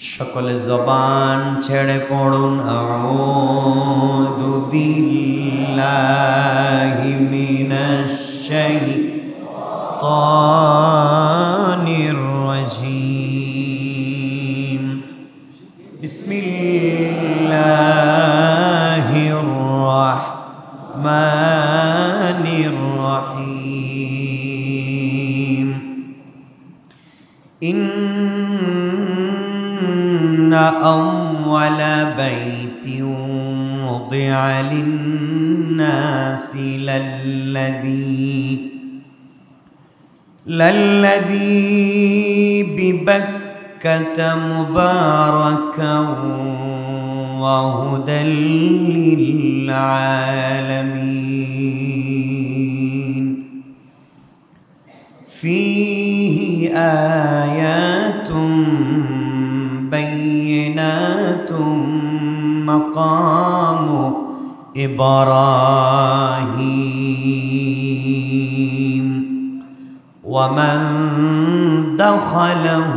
সকল জবান ছেড়ে পড়ুন আউযু বিল্লাহি মিনাশ শাইতানির রাজীম। বিসমিল্লাহির রাহমানির রাহিম। أول بيت وضع للناس للذي ببكة مباركا وهدى للعالمين فيه آيات بينات مقام إبراهيم ومن دخله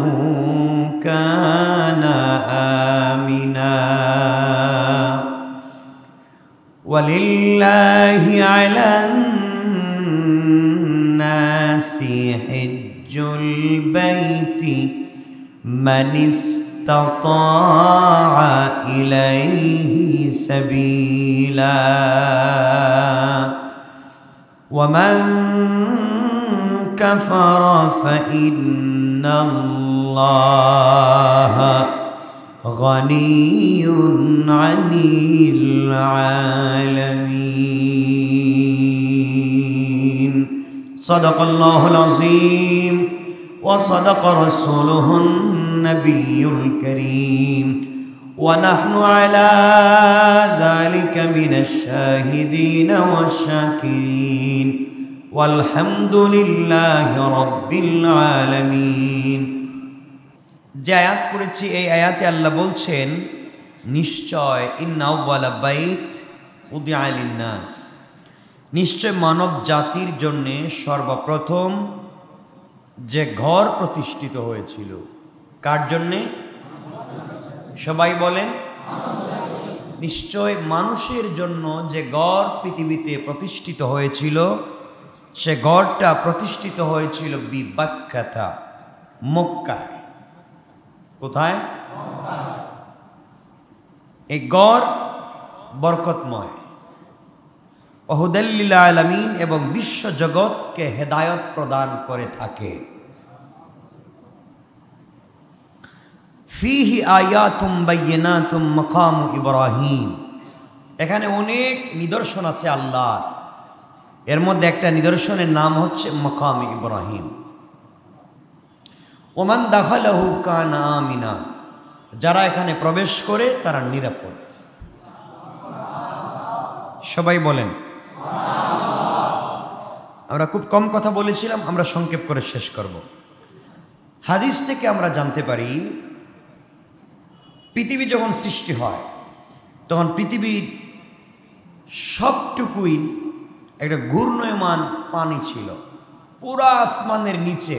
كان آمنا ولله على الناس حج البيت من استطاع إليه سبيلا ومن كفر فإن الله غني عن العالمين صدق الله العظيم وصدق رسوله النبي الكريم ونحن على ذلك من الشاهدين والشاكرين والحمد لله رب العالمين। যে আয়াত পড়েছি এই আয়াতে আল্লাহ বলছেন নিশ্চয় ইন্না আউওয়ালা বাইত উদিআ লিন-নাস, নিশ্চয় মানব জাতির জন্য সর্বপ্রথম যে ঘর প্রতিষ্ঠিত হয়েছিল, কার জন্যে? সবাই বলেন নিশ্চয় মানুষের জন্য যে ঘর পৃথিবীতে প্রতিষ্ঠিত হয়েছিল সে ঘরটা প্রতিষ্ঠিত হয়েছিল বিবাক্কাতা, মক্কায়। কোথায়? এই ঘর বরকতময়, ওহুদাল লিল আলামিন, এবং বিশ্ব জগৎকে হেদায়ত প্রদান করে থাকে। ফিহি আয়াতুম বাইয়িনাতুম মাকাম ইব্রাহিম, এখানে অনেক নিদর্শন আছে আল্লাহর। এর মধ্যে একটা নিদর্শনের নাম হচ্ছে মাকাম ইব্রাহিম। ওমান দাখালাহু কানা আমিনা, যারা এখানে প্রবেশ করে তারা নিরাপদ। সবাই বলেন। আমরা খুব কম কথা বলেছিলাম, আমরা সংক্ষেপ করে শেষ করব। হাদিস থেকে আমরা জানতে পারি পৃথিবী যখন সৃষ্টি হয় তখন পৃথিবীর সবটুকুই একটা ঘূর্ণয়মান পানি ছিল। পুরা আসমানের নিচে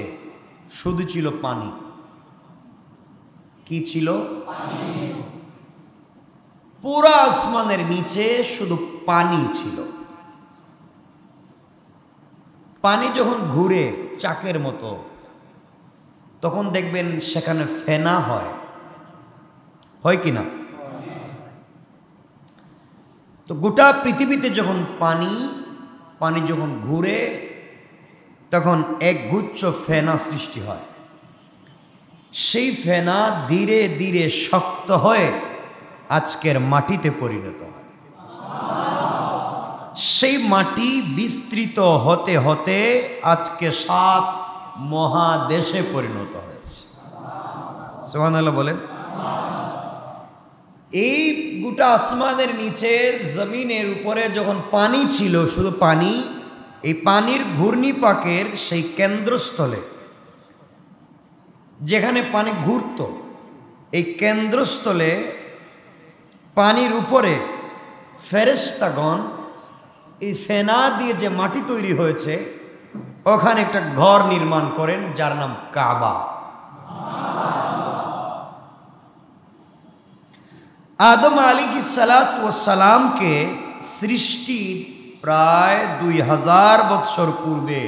শুধু ছিল পানি। কি ছিল? পুরা আসমানের নিচে শুধু পানি ছিল। পানি যখন ঘুরে চাকের মতো তখন দেখবেন সেখানে ফেনা হয়, হয় কি না? তো গোটা পৃথিবীতে যখন পানি যখন ঘুরে তখন এক গুচ্ছ ফেনা সৃষ্টি হয়। সেই ফেনা ধীরে ধীরে শক্ত হয়ে আজকের মাটিতে পরিণত হয়। সেই মাটি বিস্তৃত হতে হতে আজকে 7 মহাদেশে পরিণত হয়েছে। সুবহানাল্লাহ বলেন। এই গোটা আসমানের নিচে জমিনের উপরে যখন পানি ছিল, শুধু পানি, এই পানির ঘূর্ণিপাকের সেই কেন্দ্রস্থলে যেখানে পানি ঘুরত, এই কেন্দ্রস্থলে পানির উপরে ফেরেশতাগণ এই ফেনা দিয়ে যে মাটি তৈরি হয়েছে ওখানে একটা ঘর নির্মাণ করেন যার নাম কাবা। আদম আলাইহিস সালাতু ওয়াস সালামকে সৃষ্টির প্রায় 2000 বছর পূর্বে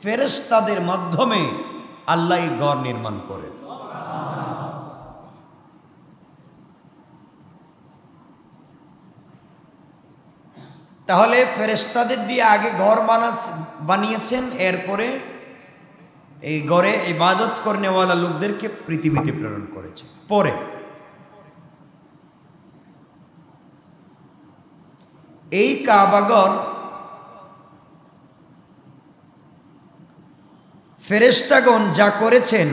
ফেরেশতাদের মাধ্যমে আল্লাহ এই ঘর নির্মাণ করেন। তাহলে ফেরেশতাদের দিয়ে আগে ঘর বানিয়েছেন, এরপরে এই ঘরে ইবাদত করনেওয়ালা লোকদেরকে পৃথিবীতে প্রেরণ করেছে। পরে এই কাবাঘর ফেরেশতাগণ যা করেছেন,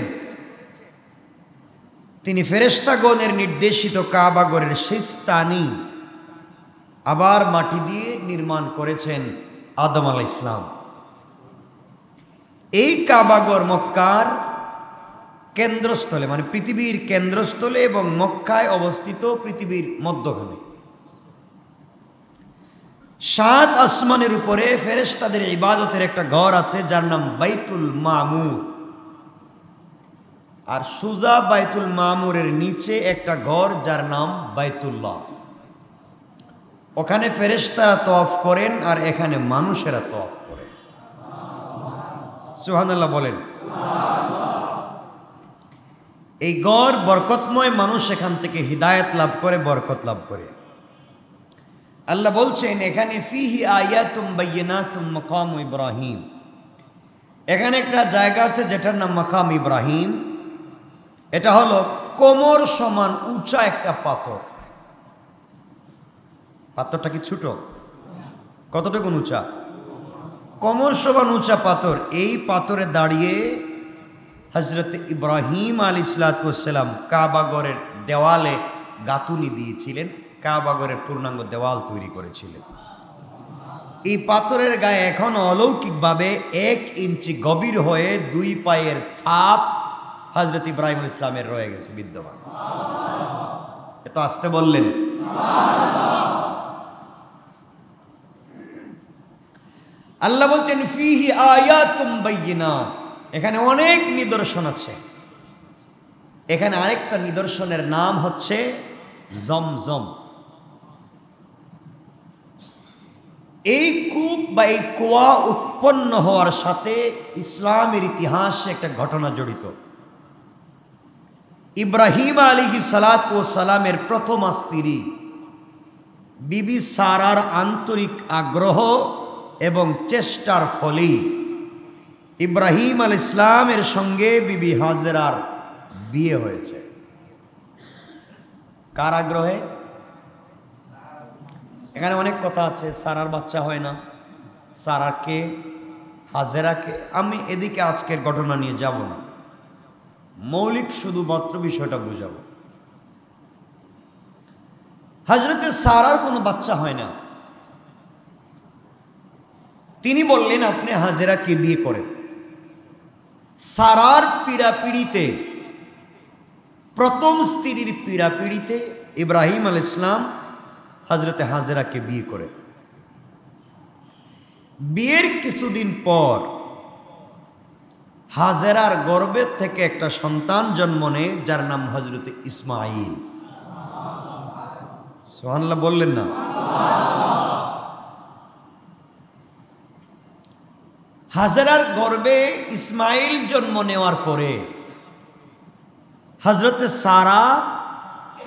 তিনি ফেরেশতাগণের নির্দেশিত কাবাঘরের সেই স্থানই আবার মাটি দিয়ে নির্মাণ করেছেন আদম আলাইহিস সালাম। এই কাবাঘর মক্কার কেন্দ্রস্থলে, মানে পৃথিবীর কেন্দ্রস্থলে এবং মক্কায় অবস্থিত, পৃথিবীর মধ্যখানে। 7 আসমানের উপরে ফেরেশতাদের ইবাদতের একটা ঘর আছে যার নাম বাইতুল মামুর, আর সুজা বাইতুল মামুরের নিচে একটা ঘর যার নাম বাইতুল্লাহ। ওখানে ফেরেশতারা তওয়াফ করেন আর এখানে মানুষেরা তওয়াফ করে। সুবহানাল্লাহ বলেন। এই ঘর বরকতময়, মানুষ এখান থেকে হিদায়াত লাভ করে, বরকত লাভ করে। আল্লাহ বলছেন এখানে ফিহি আয়াতুম বাইয়িনাতুম মাকাম ইব্রাহিম, এখানে একটা জায়গা আছে যেটার নাম মাকাম ইব্রাহিম। এটা হলো কোমর সমান উঁচা একটা পাথর। পাথরটা কি ছোট? কতটুকু উঁচা? কোমর সমান উঁচা পাথর। এই পাথরে দাঁড়িয়ে হযরত ইব্রাহিম আলাইহিস সালাম কাবাঘরের দেওয়ালে গাঁথুনি দিয়েছিলেন, কাবাঘরের পূর্ণাঙ্গ দেওয়াল তৈরি করেছিলেন। এই পাথরের গায়ে এখন অলৌকিকভাবে 1 ইঞ্চি গভীর হয়ে 2 পায়ের ছাপ হযরত ইব্রাহিম আলাইহিস সালামের রয়ে গেছে বিদ্যমান। এত আসতে বললেন। আল্লাহ বলছেন ফিহি আয়াতুম বাইয়িনাত, এখানে অনেক নিদর্শন আছে। এখানে আরেকটা নিদর্শনের নাম হচ্ছে জমজম। এই কূপ বা এই কুয়া উৎপন্ন হওয়ার সাথে ইসলামের ইতিহাসে একটা ঘটনা জড়িত। ইব্রাহিম আলাইহিস সালাতু ওয়াস সালামের প্রথম স্ত্রী বিবি সারার আন্তরিক আগ্রহ এবং চেষ্টার ফলেই ইব্রাহিম আলাইহিস সালামের সঙ্গে বিবি হাজেরার বিয়ে হয়েছে। কার আগ্রহে? এখানে অনেক কথা আছে। সারার বাচ্চা হয় না, সারাকে, হাজেরাকে। আমি এদিকে আজকের ঘটনা নিয়ে যাব না, মৌলিক শুধুমাত্র বিষয়টা বুঝাবো। হযরতে সারার কোনো বাচ্চা হয় না। তিনি বললেন আপনি হাজেরাকে বিয়ে করেন। সারার পীড়াপিড়িতে, প্রথম স্ত্রীর পীড়াপিড়িতে ইব্রাহিম আলাইহিস সালাম হযরতে হাজেরাকে বিয়ে করে। বিয়ের কিছুদিন পর হাজেরার গর্ভের থেকে একটা সন্তান জন্ম নেয় যার নাম হযরতে ইসমাঈল। সুবহানাল্লাহ বললেন না? হাজেরার গর্ভে ইসমাঈল জন্ম নেওয়ার পরে হযরতে সারা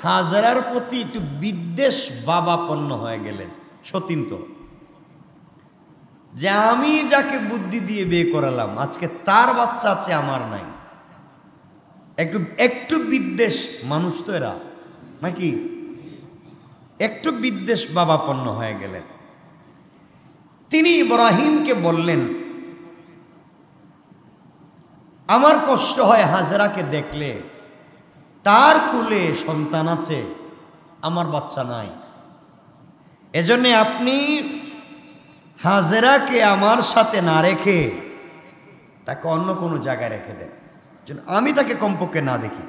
হাজেরার প্রতি একটু বিদ্বেষ ভাবাপন্ন হয়ে গেলেন, সতীন্ত, যে আমি যাকে বুদ্ধি দিয়ে বিয়ে করালাম আজকে তার বাচ্চা আছে, আমার নাই। একটু বিদ্বেষ, মানুষ তো এরা নাকি, একটু বিদ্বেষ ভাবাপন্ন হয়ে গেলেন। তিনি ইব্রাহিমকে বললেন আমার কষ্ট হয় হাজেরাকে দেখলে, তার কুলে সন্তান আছে, আমার বাচ্চা নাই, এজন্য আপনি হাজেরাকে আমার সাথে না রেখে তাকে অন্য কোনো জায়গায় রেখে দেন, যেন আমি তাকে কমপক্ষে না দেখি।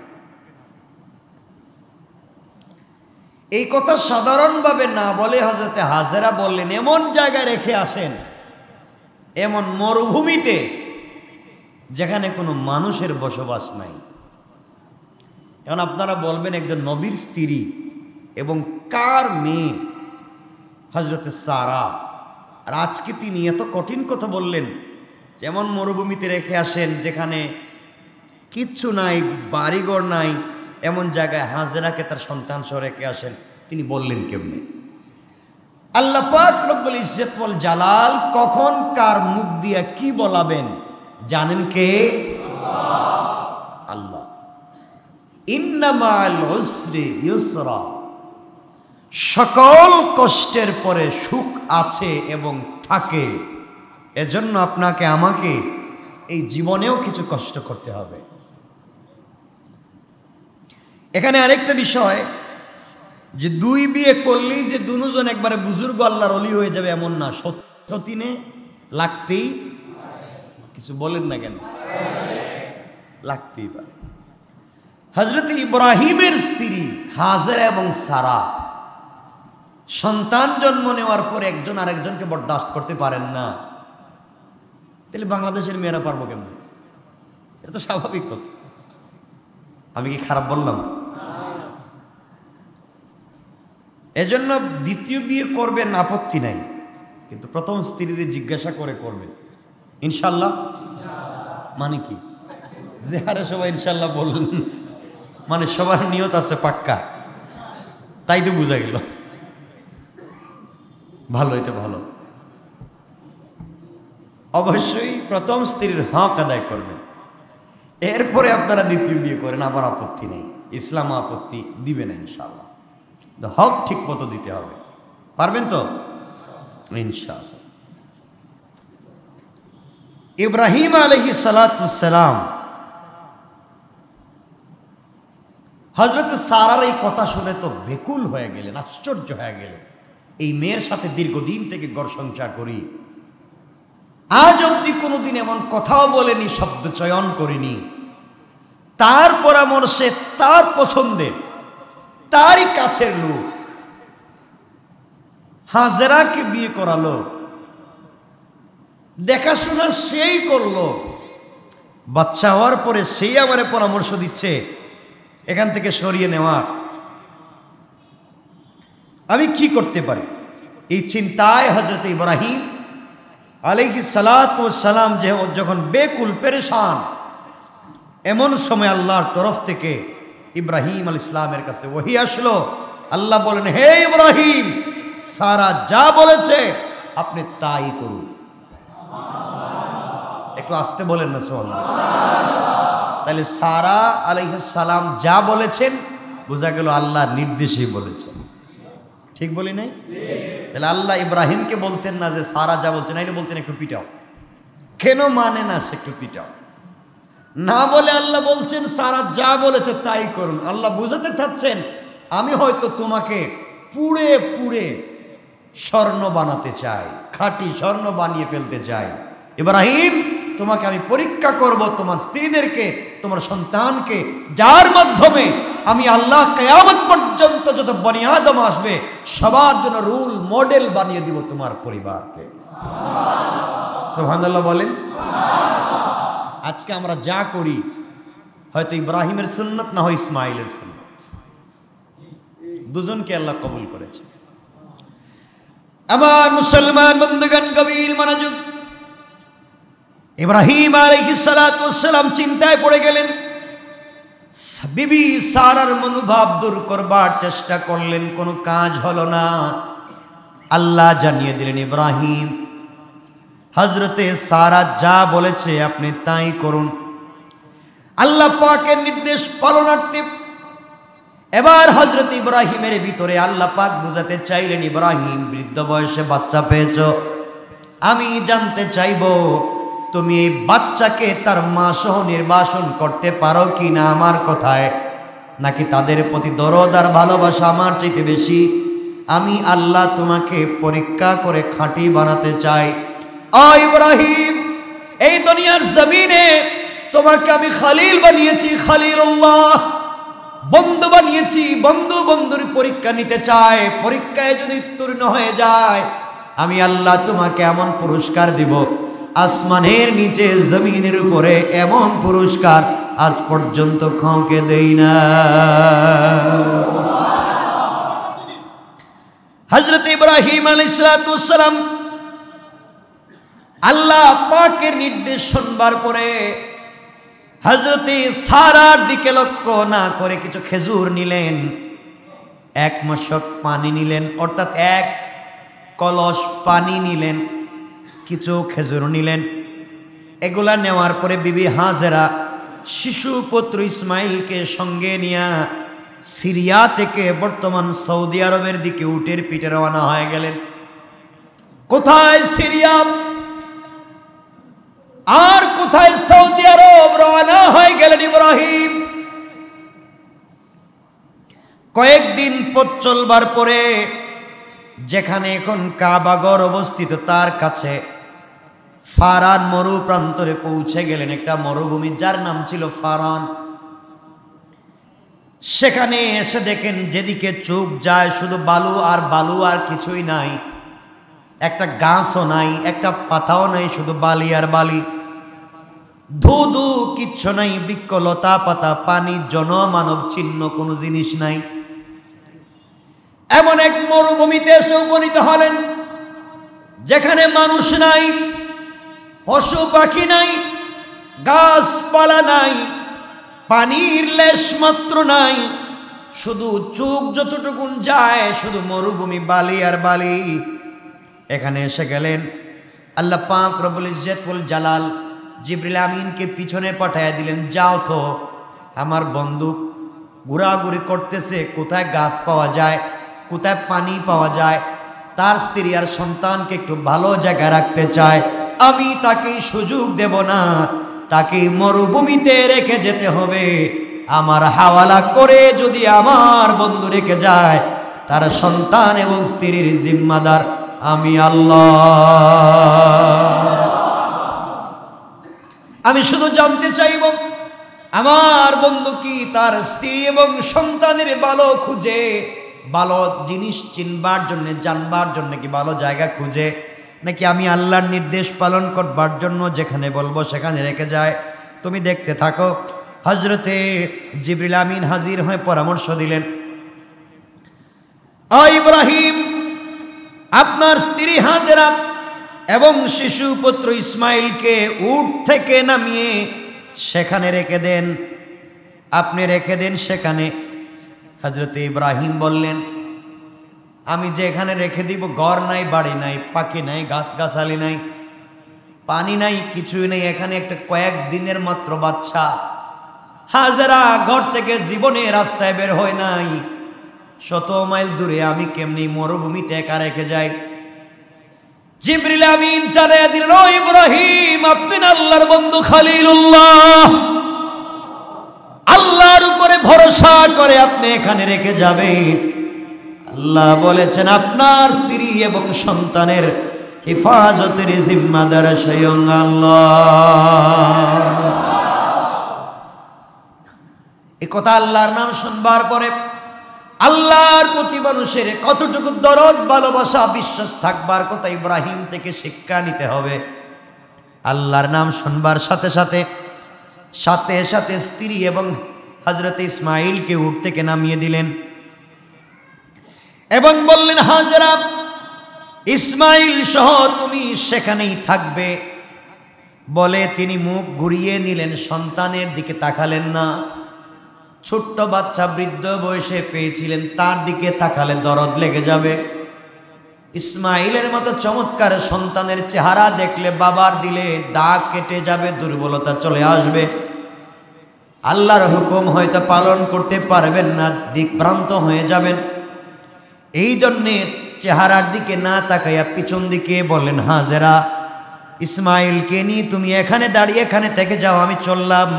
এই কথা সাধারণভাবে না বলে হযরতে হাজেরা বললেন এমন জায়গায় রেখে আসেন, এমন মরুভূমিতে যেখানে কোনো মানুষের বসবাস নাই। এখন আপনারা বলবেন একজন নবীর স্ত্রী এবং কার মেয়ে? হযরতে সারা। আর আজকে তিনি এত কঠিন কথা বললেন, যেমন মরুভূমিতে রেখে আসেন যেখানে কিচ্ছু নাই, বাড়িঘর নাই, এমন জায়গায় হাজেরাকে তার সন্তান সহ রেখে আসেন। তিনি বললেন কেমনে? আল্লাহ পাক রব্বুল ইজ্জত ওয়াল জালাল কখন কার মুখ দিয়া কি বলাবেন জানেন কে? আল্লাহ। ইন্নামাল উসরি ইউসরা, সকল কষ্টের পরে সুখ আছে এবং থাকে। এজন্য আপনাকে আমাকে এই জীবনেও কিছু কষ্ট করতে হবে। এখানে আরেকটা বিষয়, যে দুই বিয়ে করলেই যে দুজন একবারে বুজুর্গ আল্লাহর ওলি হয়ে যাবে এমন না, সতীনে লাগতেই, কিছু বলেন না কেন, লাগতেই পারে। হযরত ইব্রাহিমের স্ত্রী হাজেরা এবং সারা সন্তান জন্ম নেওয়ার পর একজন আরেকজনকে বরদাস্ত করতে পারেন না, তাহলে বাংলাদেশের মেয়েরা পারবো কেমন? এটা তো স্বাভাবিক কথা। আমি কি খারাপ বললাম? এজন্য দ্বিতীয় বিয়ে করবেন, আপত্তি নাই, কিন্তু প্রথম স্ত্রীর জিজ্ঞাসা করে করবেন ইনশাল্লাহ। মানে কি? যে হারে সবাই ইনশাল্লাহ বললেন, মানে সবার নিয়ত আছে পাক্কা, তাই তো বোঝা গেল। ভালো, এটা ভালো। অবশ্যই প্রথম স্ত্রীর হক আদায় করবেন, এরপরে আপনারা দ্বিতীয় বিয়ে করেন, আবার আপত্তি নেই, ইসলাম আপত্তি দিবে না ইনশাল্লাহ। হক ঠিক মতো দিতে হবে, পারবেন তো ইনশাআল্লাহ। ইব্রাহিম আলাইহিস সালাতু সালাম হযরত সারার এই কথা শুনে তো বেকুল হয়ে গেলেন, আশ্চর্য হয়ে গেলেন। এই মেয়ের সাথে দীর্ঘদিন থেকে ঘর সংসার করি, আজ অবধি কোনোদিন এমন কথাও বলেনি, শব্দ চয়ন করিনি। তার পরামর্শে, তার পছন্দে, তারই কাছের লোক হাজেরাকে বিয়ে করালো, দেখাশোনা সেই করলো। বাচ্চা হওয়ার পরে সেই আমারে পরামর্শ দিচ্ছে এখান থেকে সরিয়ে নেওয়া, আমি কি করতে পারি? এই চিন্তায় হযরত ইব্রাহিম আলাইহিস সালাতু ওয়াস সালাম যখন বেকুল পেরেশান, এমন সময় আল্লাহর তরফ থেকে ইব্রাহিম আলাইহিস সালামের কাছে ওহী আসলো। আল্লাহ বলেন, হে ইব্রাহিম, সারা যা বলেছে আপনি তাই করুন। একটু আস্তে বলেন না সুবহানাল্লাহ। তাহলে সারা আলাইহিস সালাম যা বলেছেন, বোঝা গেল আল্লাহর নির্দেশেই বলেছেন। ঠিক বলি নাই? তাহলে আল্লাহ ইব্রাহিমকে বলতেন না যে সারা যা বলছেন, আইনে বলতেন একটু পিটাও। কেন মানে না সে একটু পিটাও না বলে আল্লাহ বলছেন সারা যা বলেছে তাই করুন। আল্লাহ বুঝাতে চাচ্ছেন, আমি হয়তো তোমাকে পুড়ে পুড়ে স্বর্ণ বানাতে চাই, খাঁটি স্বর্ণ বানিয়ে ফেলতে চাই। ইব্রাহিম, তোমাকে আমি পরীক্ষা করব, তোমার স্ত্রীদেরকে, তোমার সন্তানকে, যার মাধ্যমে আমি আল্লাহ কিয়ামত পর্যন্ত যত বনি আদম আসবে সবার জন্য রুল মডেল বানিয়ে দিব তোমার পরিবারকে। সুবহানাল্লাহ বলেন। আজকে আমরা যা করি হয়তো ইব্রাহিমের সুন্নত, না হয় ইসমাইলের সুন্নত, দুজনকে আল্লাহ কবুল করেছে। আমার মুসলমান বন্ধুগণ, গভীর মনোযোগ। ইব্রাহিম আলাইহিস সালাতু ওয়াস সালাম চিন্তায় পড়ে গেলেন। বিবি সারার মনোভাব দূর করবার চেষ্টা করলেন, কোনো কাজ হলো না। আল্লাহ জানিয়ে দিলেন, ইব্রাহিম, হযরতে সারা যা বলেছে আপনি তাই করুন। আল্লাহ পাকের নির্দেশ পালনার্থে এবার হযরত ইব্রাহিমের ভিতরে আল্লাহ পাক বুঝাতে চাইলেন, ইব্রাহিম, বৃদ্ধ বয়সে বাচ্চা পেয়েছ, আমি জানতে চাইব তুমি এই বাচ্চাকে তার মা সহ নির্বাসন করতে পারো কি না আমার কথায়, নাকি তাদের প্রতি দরদ আর ভালোবাসা আমার চাইতে বেশি। আমি আল্লাহ তোমাকে পরীক্ষা করে খাঁটি বানাতে চাই। ও ইব্রাহিম, এই দুনিয়ার জমিনে তোমাকে আমি খলিল বানিয়েছি, খলিলুল্লাহ, বন্ধু বানিয়েছি। বন্ধু বন্ধুর পরীক্ষা নিতে চায়, পরীক্ষায় যদি উত্তীর্ণ হয়ে যায় আমি আল্লাহ তোমাকে এমন পুরস্কার দিব, আসমানের নিচে জমিনের উপরে এমন পুরস্কার আজ পর্যন্ত কাউকে দেই না। ইব্রাহিম আলাইহিস সালাম আল্লাহ পাকের নির্দেশ শুনবার পরে হযরতে সারার দিকে লক্ষ্য না করে কিছু খেজুর নিলেন, এক মশক পানি নিলেন, অর্থাৎ এক কলস পানি নিলেন, কিছু খেজুর নিলেন। এগুলা নেওয়ার পরে বিবি হাজেরা শিশু পুত্র ইসমাইলকে সঙ্গে নিয়ে সিরিয়া থেকে বর্তমান সৌদি আরবের দিকে উটের পিঠে রওনা হয়ে গেলেন। কোথায় সিরিয়া আর কোথায় সৌদি আরব, রওনা হয়ে গেলেন ইব্রাহিম। কয়েকদিন পথ চলবার পরে যেখানে এখন কাবাগর অবস্থিত তার কাছে ফারান মরু প্রান্তরে পৌঁছে গেলেন, একটা মরুভূমি যার নাম ছিল ফারান। সেখানে এসে দেখেন যেদিকে চোখ যায় শুধু বালু আর বালু, আর কিছুই নাই, একটা গাছও নাই, একটা পাতাও নাই, শুধু বালি আর বালি, ধুধু কিচ্ছু নাই, বৃক্ষ লতা পাতা, পানি, জনমানব চিহ্ন কোনো জিনিস নাই। এমন এক মরুভূমিতে এসে উপনীত হলেন যেখানে মানুষ নাই, পশু পাখি নাই, গাছপালা নাই, পানির লেশ মাত্র নাই, শুধু চোখ যতটুকুন যায় শুধু মরুভূমি, বালি আর বালি। এখানে এসে গেলেন। আল্লাহ পাক রব্বুল ইজ্জত ওয়াল জালাল জিবরিল আমিনকে পিছনে পাঠিয়ে দিলেন, যাও তো, আমার বন্দুক ঘোরাঘুরি করতেছে, কোথায় গাছ পাওয়া যায়, কোথায় পানি পাওয়া যায়, তার স্ত্রী আর সন্তানকে একটু ভালো জায়গায় রাখতে চায়, আমি তাকে সুযোগ দেব না, তাকে মরুভূমিতে রেখে যেতে হবে। আমার হাওয়ালা করে যদি আমার বন্ধু রেখে যায়, তার সন্তান এবং স্ত্রীর জিম্মাদার আমি আল্লাহ। আমি শুধু জানতে চাইব আমার বন্ধু কি তার স্ত্রী এবং সন্তানের ভালো খুঁজে, ভালো জিনিস চিনবার জন্য, জানবার জন্য কি ভালো জায়গা খুঁজে, নাকি আমি আল্লাহর নির্দেশ পালন করবার জন্য যেখানে বলবো সেখানে রেখে যায়। তুমি দেখতে থাকো। হযরতে জিবরিল আমিন হাজির হয়ে পরামর্শ দিলেন, ও ইব্রাহিম, আপনার স্ত্রী হাজেরা এবং শিশু পুত্র ইসমাইলকে উট থেকে নামিয়ে সেখানে রেখে দেন, আপনি রেখে দেন সেখানে। হযরতে ইব্রাহিম বললেন, আমি যে এখানে রেখে দিব, ঘর নাই, বাড়ি নাই, পাখি নাই, গাছগাছালি নাই, পানি নাই, কিছুই নেই, এখানে একটা কয়েকদিনের মাত্র বাচ্চা। হাজেরা ঘর থেকে জীবনে রাস্তায় বের হয় নাই, 100 মাইল দূরে, আমি কেমনি মরুভূমিতে একা রেখে যাই। জিবরিল আমিন জানাইয়া দিলেন, ও ইব্রাহিম, আপনি আল্লাহর বন্ধু খলিলুল্লাহ, আল্লাহর উপরে ভরসা করে আপনি এখানে রেখে যাবেন। আল্লাহ বলেছেন আপনার স্ত্রী এবং সন্তানের হেফাজতের জিম্মাদার স্বয়ং আল্লাহ। এই কথা আল্লাহর নাম শুনবার পরে আল্লাহর প্রতি মানুষের কতটুকু দরদ, ভালোবাসা, বিশ্বাস থাকবার কথা ইব্রাহিম থেকে শিক্ষা নিতে হবে। আল্লাহর নাম শুনবার সাথে সাথে সাথে সাথে স্ত্রী এবং হযরত ইসমাইলকে উট থেকে নামিয়ে দিলেন এবং বললেন, হাজেরা, ইসমাইল সহ তুমি সেখানেই থাকবে। বলে তিনি মুখ ঘুরিয়ে নিলেন, সন্তানের দিকে তাকালেন না। ছোট্ট বাচ্চা বৃদ্ধ বয়সে পেয়েছিলেন, তার দিকে তাকালে দরদ লেগে যাবে। ইসমাইলের মতো চমৎকার সন্তানের চেহারা দেখলে বাবার দিলে দাগ কেটে যাবে, দুর্বলতা চলে আসবে, আল্লাহর হুকুম হয়তো পালন করতে পারবেন না, দিকভ্রান্ত হয়ে যাবেন। এই জন্যে চেহারার দিকে না তাকাইয়া পিছন দিকে বললেন, হাজেরা, ইসমাইলকে নিয়ে তুমি এখানে দাঁড়িয়ে এখানে থেকে যাও, আমি চললাম।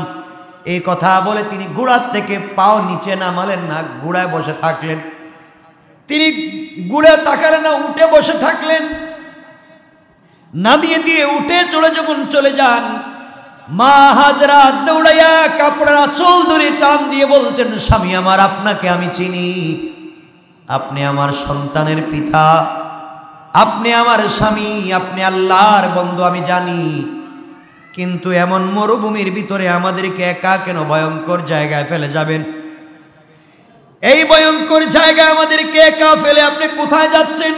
এই কথা বলে তিনি ঘোড়ার থেকে পাও নিচে নামালেন না, ঘোড়ায় বসে থাকলেন। তিনি ঘুরে তাকালেন না, উঠে বসে থাকলেন। নামিয়ে দিয়ে উঠে চলে যখন চলে যান, মা হাজরা দৌড়াইয়া কাপড়ের আঁচল ধরে টান দিয়ে বলছেন, স্বামী আমার, আপনাকে আমি চিনি, আপনি আমার সন্তানের পিতা, আপনি আমার স্বামী, আপনি আল্লাহর বন্ধু, আমি জানি, কিন্তু এমন মরুভূমির ভিতরে আমাদেরকে একা কেন ভয়ঙ্কর জায়গায় ফেলে যাবেন? এই ভয়ঙ্কর জায়গায় আমাদেরকে একা ফেলে আপনি কোথায় যাচ্ছেন?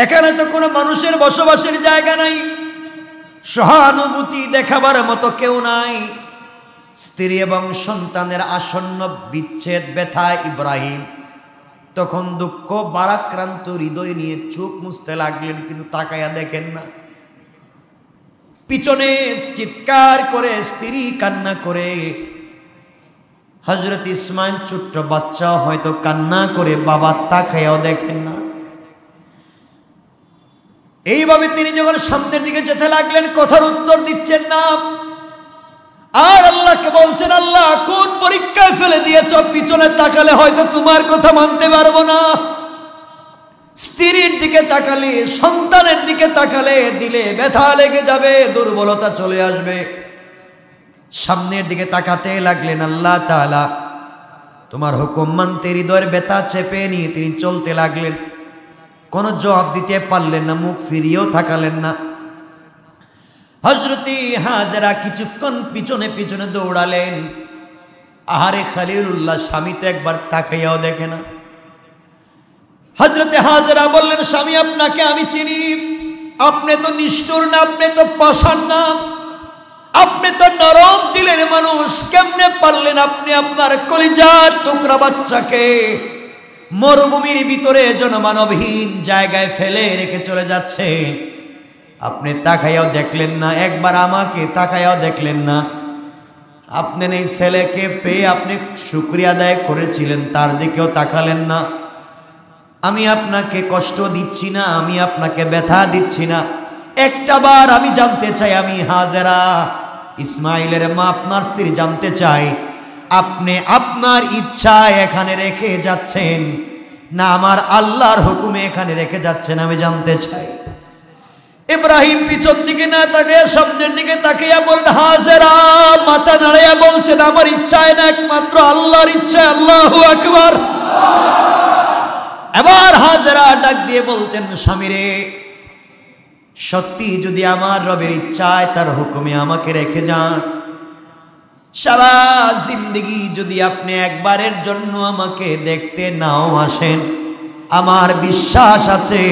এখানে তো কোনো মানুষের বসবাসের জায়গা নাই, সহানুভূতি দেখাবার মতো কেউ নাই। স্ত্রী এবং সন্তানের আসন্ন বিচ্ছেদ ব্যথায় ইব্রাহিম তখন দুঃখ বারাক্রান্ত হৃদয় নিয়ে চোখ মুছতে লাগলেন, কিন্তু তাকায়া দেখেন না। পিছনে চিৎকার করে স্ত্রী কান্না করে, হযরত ইসমাইল ছোট্ট বাচ্চা হয়তো কান্না করে, বাবা তাকায়াও দেখেন না। এইভাবে তিনি যখন সামনের দিকে যেতে লাগলেন, কথার উত্তর দিচ্ছেন না। আর আল্লাহকে বলছেন, আল্লাহ কোন পরীক্ষায় ফেলে দিয়েছ, পিছনে তাকালে হয়তো তোমার কথা মানতে পারবো না। স্ত্রীর দিকে তাকালে, সন্তানের দিকে তাকালে দিলে ব্যথা লেগে যাবে, দুর্বলতা চলে আসবে। সামনের দিকে তাকাতে লাগলেন। আল্লাহ তাআলা তোমার হুকুম মানতে হৃদয়ের ব্যথা চেপে নিয়ে তিনি চলতে লাগলেন। কোনো জবাব দিতে পারলেন না, মুখ ফিরিয়েও তাকালেন না। হযরত হাজেরা কিছুক্ষণ পিছনে পিছনে দৌড়ালেন। আহারে খলিলুল্লাহ, স্বামী তো একবার তাকাইয়াও দেখে না। হযরত হাজেরা বললেন, স্বামী আপনাকে আমি চিনি, আপনি তো নিষ্ঠুর না, আপনি তো পাষাণ না, আপনি তো নরম দিলের মানুষ। কেমনে পারলেন আপনি আপনার কলিজার টুকরা বাচ্চাকে মরুভূমির ভিতরে জনমানবহীন জায়গায় ফেলে রেখে চলে যাচ্ছেন? আপনি তাকাইয়াও দেখলেন না, একবার আমাকে তাকাইয়াও দেখলেন না। আপনি এই ছেলেকে পেয়ে আপনি শুকরিয়া আদায় করেছিলেন, তার দিকেও তাকালেন না। আমি আপনাকে কষ্ট দিচ্ছি না, আমি আপনাকে ব্যথা দিচ্ছি না। একটা বার আমি জানতে চাই, আমি হাজেরা ইসমাইলের মা আপনার স্ত্রী জানতে চাই, আপনি আপনার ইচ্ছা এখানে রেখে যাচ্ছেন না আমার আল্লাহর হুকুমে এখানে রেখে যাচ্ছেন? আমি জানতে চাই। ইব্রাহিম পিছন দিকে না তাকিয়ে সামনের দিকে তাকিয়ে বলেন, হাজেরা মাথা নাড়িয়ে বলছেন, আমার ইচ্ছায় না, একমাত্র আল্লাহর ইচ্ছায়। আল্লাহু আকবার। এবার হাজেরা ডাক দিয়ে বলছেন, স্বামীরে, সত্যি যদি আমার রবের ইচ্ছায় তার হুকুমে আমাকে রেখে যান, সারা জিন্দগি যদি আপনি একবারের জন্য আমাকে দেখতে নাও আসেন, আমার বিশ্বাস আছে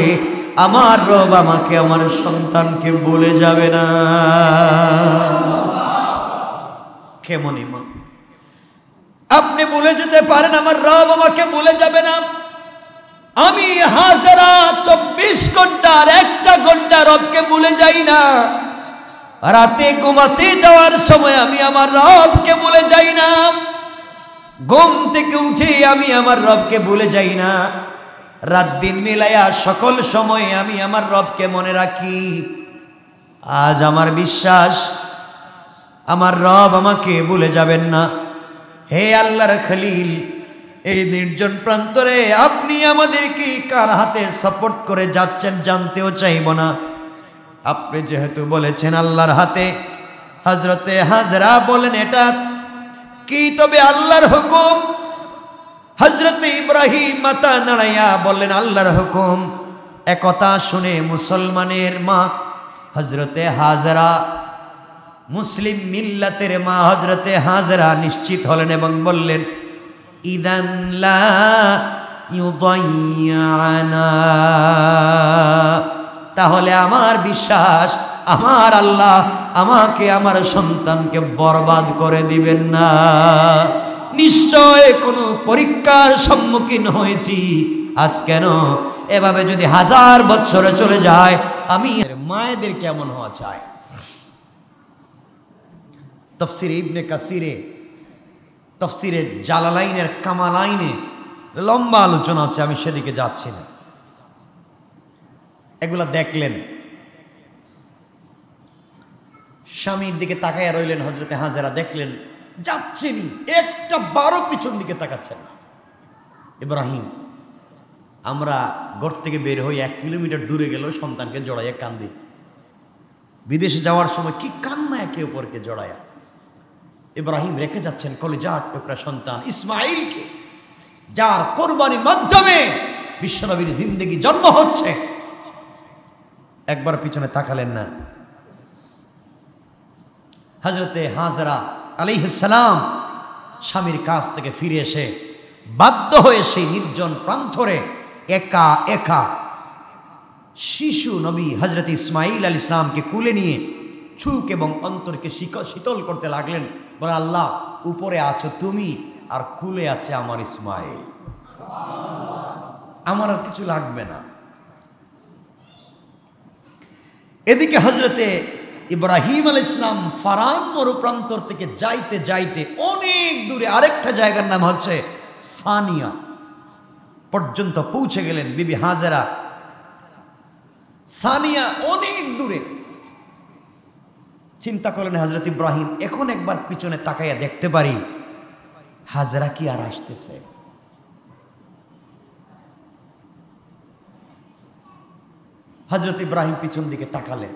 আমার রব আমাকে আমার সন্তানকে বলে যাবে না। কেমন ইমান! আপনি বলে যেতে পারেন আমার রব আমাকে বলে যাবে না। আমি হাজেরা 24 ঘন্টার 1টা ঘন্টা রবকে ভুলে যাই না। রাতে ঘুমাতে যাওয়ার সময় আমি আমার রবকে ভুলে যাই না। ঘুম থেকে উঠে আমি আমার রবকে ভুলে যাই না। রাত দিন মিলাইয়া সকল সময়ে আমি আমার রবকে মনে রাখি। আজ আমার বিশ্বাস আমার রব আমাকে ভুলে যাবেন না। হে আল্লাহর খলিল, এই নির্জন প্রান্তরে আপনি আমাদেরকে কার হাতে সাপোর্ট করে যাচ্ছেন জানতেও চাইব না। আপনি যেহেতু বলেছেন আল্লাহর হাতে, হযরতে হাজরা বলেন, এটা কি তবে আল্লাহর হুকুম? হযরতে ইব্রাহিম মাথা নাড়াইয়া বললেন, আল্লাহর হুকুম। একথা শুনে মুসলমানের মা হযরতে হাজরা, মুসলিম মিল্লাতের মা হযরতে হাজরা নিশ্চিত হলেন এবং বললেন, ইদান লা ইউদাইয়ানা, তাহলে আমার বিশ্বাস আমার আল্লাহ আমাকে আমার সন্তানকে বরবাদ করে দিবেন না। নিশ্চয় কোনো পরীক্ষার সম্মুখীন হয়েছি। আজ কেন এভাবে যদি 1000 বছরে চলে যায়, আমি মায়েদের কেমন হওয়া চাই। তাফসীরে ইবনে কাসিরে, তাফসীরে জালালাইনের কামালাইনে লম্বা আলোচনা আছে, আমি সেদিকে যাচ্ছি না। এগুলা দেখলেন, স্বামীর দিকে তাকাইয়া রইলেন হযরতে হাজেরা, দেখলেন যাচ্ছেনি, একটা বারো পিছন দিকে তাকাচ্ছেন না। ইব্রাহিম, আমরা ঘর থেকে বের হই 1 কিলোমিটার দূরে গেল সন্তানকে জড়াইয়া কান্দি। বিদেশে যাওয়ার সময় কি কান্না একে অপরকে জড়াইয়া। ইব্রাহিম রেখে যাচ্ছেন কলিজার টুকরা সন্তান ইসমাইলকে, যার কোরবানির মাধ্যমে বিশ্বনবীর জিন্দেগি জন্ম হচ্ছে। একবার পিছনে তাকালেন না। হযরতে হাজরা আলাইহিস সালাম স্বামীর কাছ থেকে ফিরে এসে বাধ্য হয়ে সেই নির্জন প্রান্তরে একা একা শিশু নবী হজরত ইসমাইল আলাইহিস সালামকে কুলে নিয়ে চুক এবং অন্তরকে শীতল করতে লাগলেন। বলে আল্লাহ উপরে আছো তুমি আর কুলে আছে আমার ইসমাইল, আমার আর কিছু লাগবে না। এদিকে হজরতে ইব্রাহিম আলাইহিস সালাম ফারান মরুপ্রান্তর থেকে যাইতে যাইতে অনেক দূরে আরেকটা জায়গার নাম হচ্ছে সানিয়া পর্যন্ত পৌঁছে গেলেন। বিবি হাজেরা সানিয়া অনেক দূরে। চিন্তা করলেন হজরত ইব্রাহিম এখন একবার পিছনে তাকাইয়া দেখতে পারি হাজেরা কি আর আসতেছে। হজরত ইব্রাহিম পিছন দিকে তাকালেন,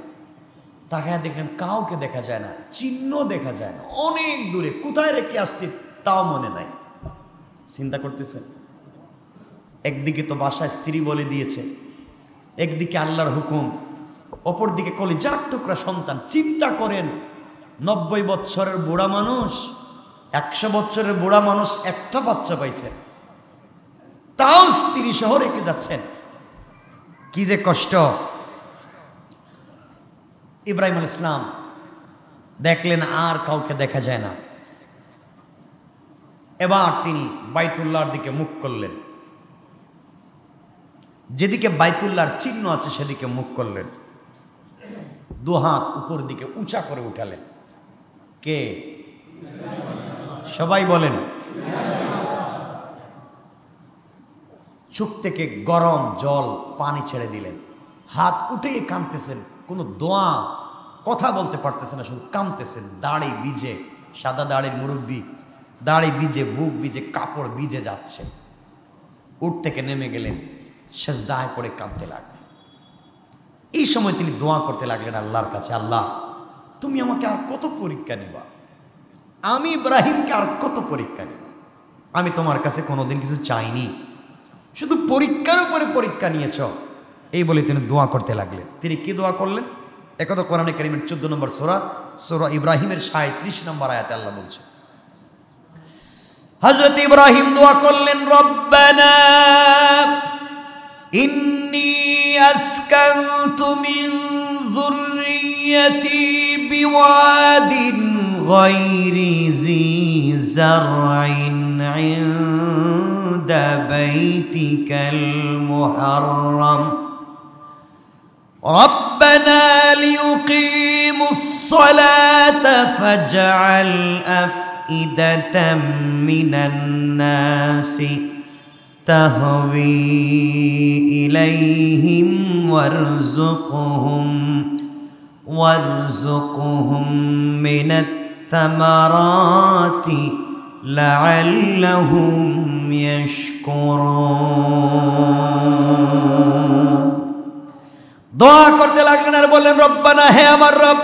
তাকাইয়া দেখলেন কাউকে দেখা যায় না, চিহ্ন দেখা যায় না, অনেক দূরে। কোথায় রেখে আসছে তাও মনে নাই। চিন্তা করতেছেন একদিকে তো বাসায় স্ত্রী বলে দিয়েছে, একদিকে আল্লাহর হুকুম, অপরদিকে কলিজার টুকরা সন্তান। চিন্তা করেন 90 বৎসরের বুড়া মানুষ, 100 বৎসরের বুড়া মানুষ একটা বাচ্চা পাইছে, তাও স্ত্রী সহ রেখে যাচ্ছেন। কি যে কষ্ট। ইব্রাহিম আলাইহিস সালাম দেখলেন আর কাউকে দেখা যায় না। এবার তিনি বাইতুল্লাহর দিকে মুখ করলেন, যেদিকে বাইতুল্লাহর চিহ্ন আছে সেদিকে মুখ করলেন, দুহাত উপর দিকে উঁচা করে উঠালেন। কে? সবাই বলেন। চোখ থেকে গরম জল পানি ছেড়ে দিলেন, হাত উঠেই কাঁদতেছেন, কোনো দোয়া কথা বলতে পারতেছেন না, শুধু কাঁদতেছেন। দাড়ি ভিজে, সাদা দাড়ির মুরব্বী, দাড়ি ভিজে, বুক ভিজে, কাপড় ভিজে যাচ্ছে। উঠ থেকে নেমে গেলেন, সেজদায় পড়ে কাঁদতে লাগলেন। এই সময় তিনি দোয়া করতে লাগলেন আল্লাহর কাছে, আল্লাহ তুমি আমাকে আর কত পরীক্ষা নিবা, আমি ইব্রাহিমকে আর কত পরীক্ষা নিবা। আমি তোমার কাছে কোনোদিন কিছু চাইনি, শুধু পরীক্ষার উপরে পরীক্ষা নিয়েছ। এই বলে তিনি দোয়া করতে লাগলেন। তিনি কি দোয়া করলেন? একথা কোরআনে কারীমের 14 নম্বর সূরা, সূরা ইব্রাহিমের 37 নম্বর আয়াতে আল্লাহ বলছেন। হযরত ইব্রাহিম দোয়া করলেন, রব্বানা ইন্নী আসকানতু মিন যুররিয়্যাতি বিওয়াদিন গায়রি জি যারইন ইনদা বাইতিকাল মুহাররাম ربنا ليقيموا الصلاة فاجعل أفئدة من الناس تهوي إليهم وارزقهم من الثمرات لعلهم يشكرون। দোয়া করতে লাগলেন আর বললেন, রব্বানা হে আমার রব,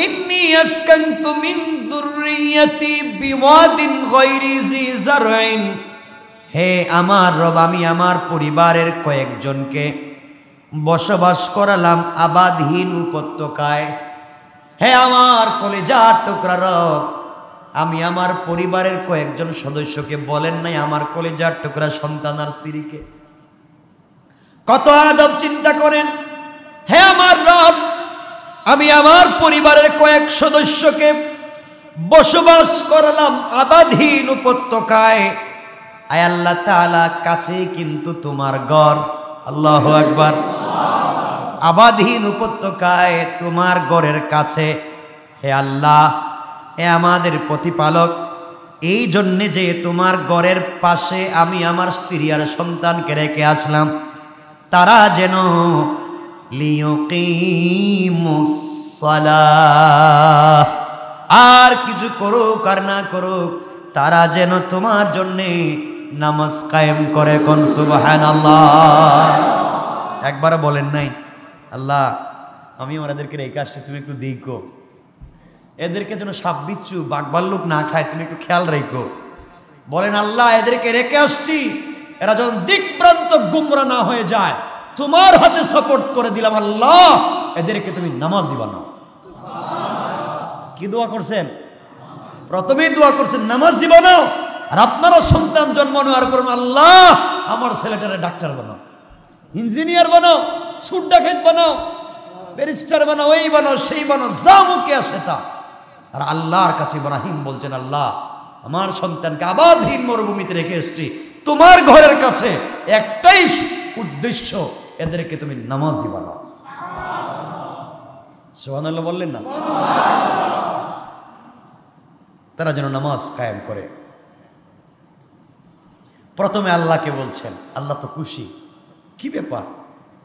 ইন্নী আসকানতু মিন যুররিয়্যাতি বিওয়াদিন গায়রি জি যারইন, হে আমার রব আমি আমার পরিবারের কয়েকজনকে বসবাস করালাম আবাদহীন উপত্যকায়। হে আমার কলিজার টুকরা রব, আমি আমার পরিবারের কয়েকজন সদস্যকে বলেন নাই আমার কলিজার টুকরা সন্তান আর স্ত্রীকে। কত আদব চিন্তা করেন। হে আমার রব, আমি আমার পরিবারের কয়েক সদস্যকে বসবাস করালাম আবাদহীন উপত্যকায়। আয় আল্লাহ তাআলা, কাছে কিন্তু তোমার ঘর। আল্লাহু আকবার। আবাদহীন উপত্যকায় তোমার ঘরের কাছে। হে আল্লাহ, হে আমাদের প্রতিপালক, এই জন্যে যে তোমার ঘরের পাশে আমি আমার স্ত্রী আর সন্তানকে রেখে আসলাম, তারা যেন লিয়ুকিমুস সালাহ, আর কিছু করুক আর না করুক, তারা যেন তোমার জন্যে নামাজ কায়েম করে। কোন সুবহানাল্লাহ। একবার বলেন নাই, আল্লাহ আমি ওনাদেরকে রেখে আসছি, তুমি একটু দেখো, এদেরকে যেন সাপ বিচ্ছু বাঘ ভাল্লুক না খায়, তুমি একটু খেয়াল রেখো। বলেন, আল্লাহ এদেরকে রেখে আসছি, এরা যখন দিকভ্রান্ত গুমরা না হয়ে যায়, তোমার হাতে সাপোর্ট করে দিলাম। আল্লাহ এদেরকে তুমি নামাজি বানাও। কি দোয়া করছেন? প্রথমেই দোয়া করছেন নামাজি বানাও। আর আপনারা সন্তান জন্ম নেওয়ার পর, আল্লাহ আমার ছেলেটারে ডাক্তার বানাও, ইঞ্জিনিয়ার বানাও, সুট ডাকাত বানাও, ব্যারিস্টার বানাও, এই বানাও, সেই বানাও, যা মুখে আসে তা। আর আল্লাহর কাছে ইব্রাহিম বলছেন, আল্লাহ আমার সন্তানকে আবাদহীন মরুভূমিতে রেখে এসেছি, তোমার ঘরের কাছে একটাই উদ্দেশ্য, এদেরকে তুমি নামাজি বানাও। সুবহানাল্লাহ বললেন না? তারা যেন নামাজ কায়েম করে। প্রথমে আল্লাহকে বলছেন, আল্লাহ তো খুশি, কি ব্যাপার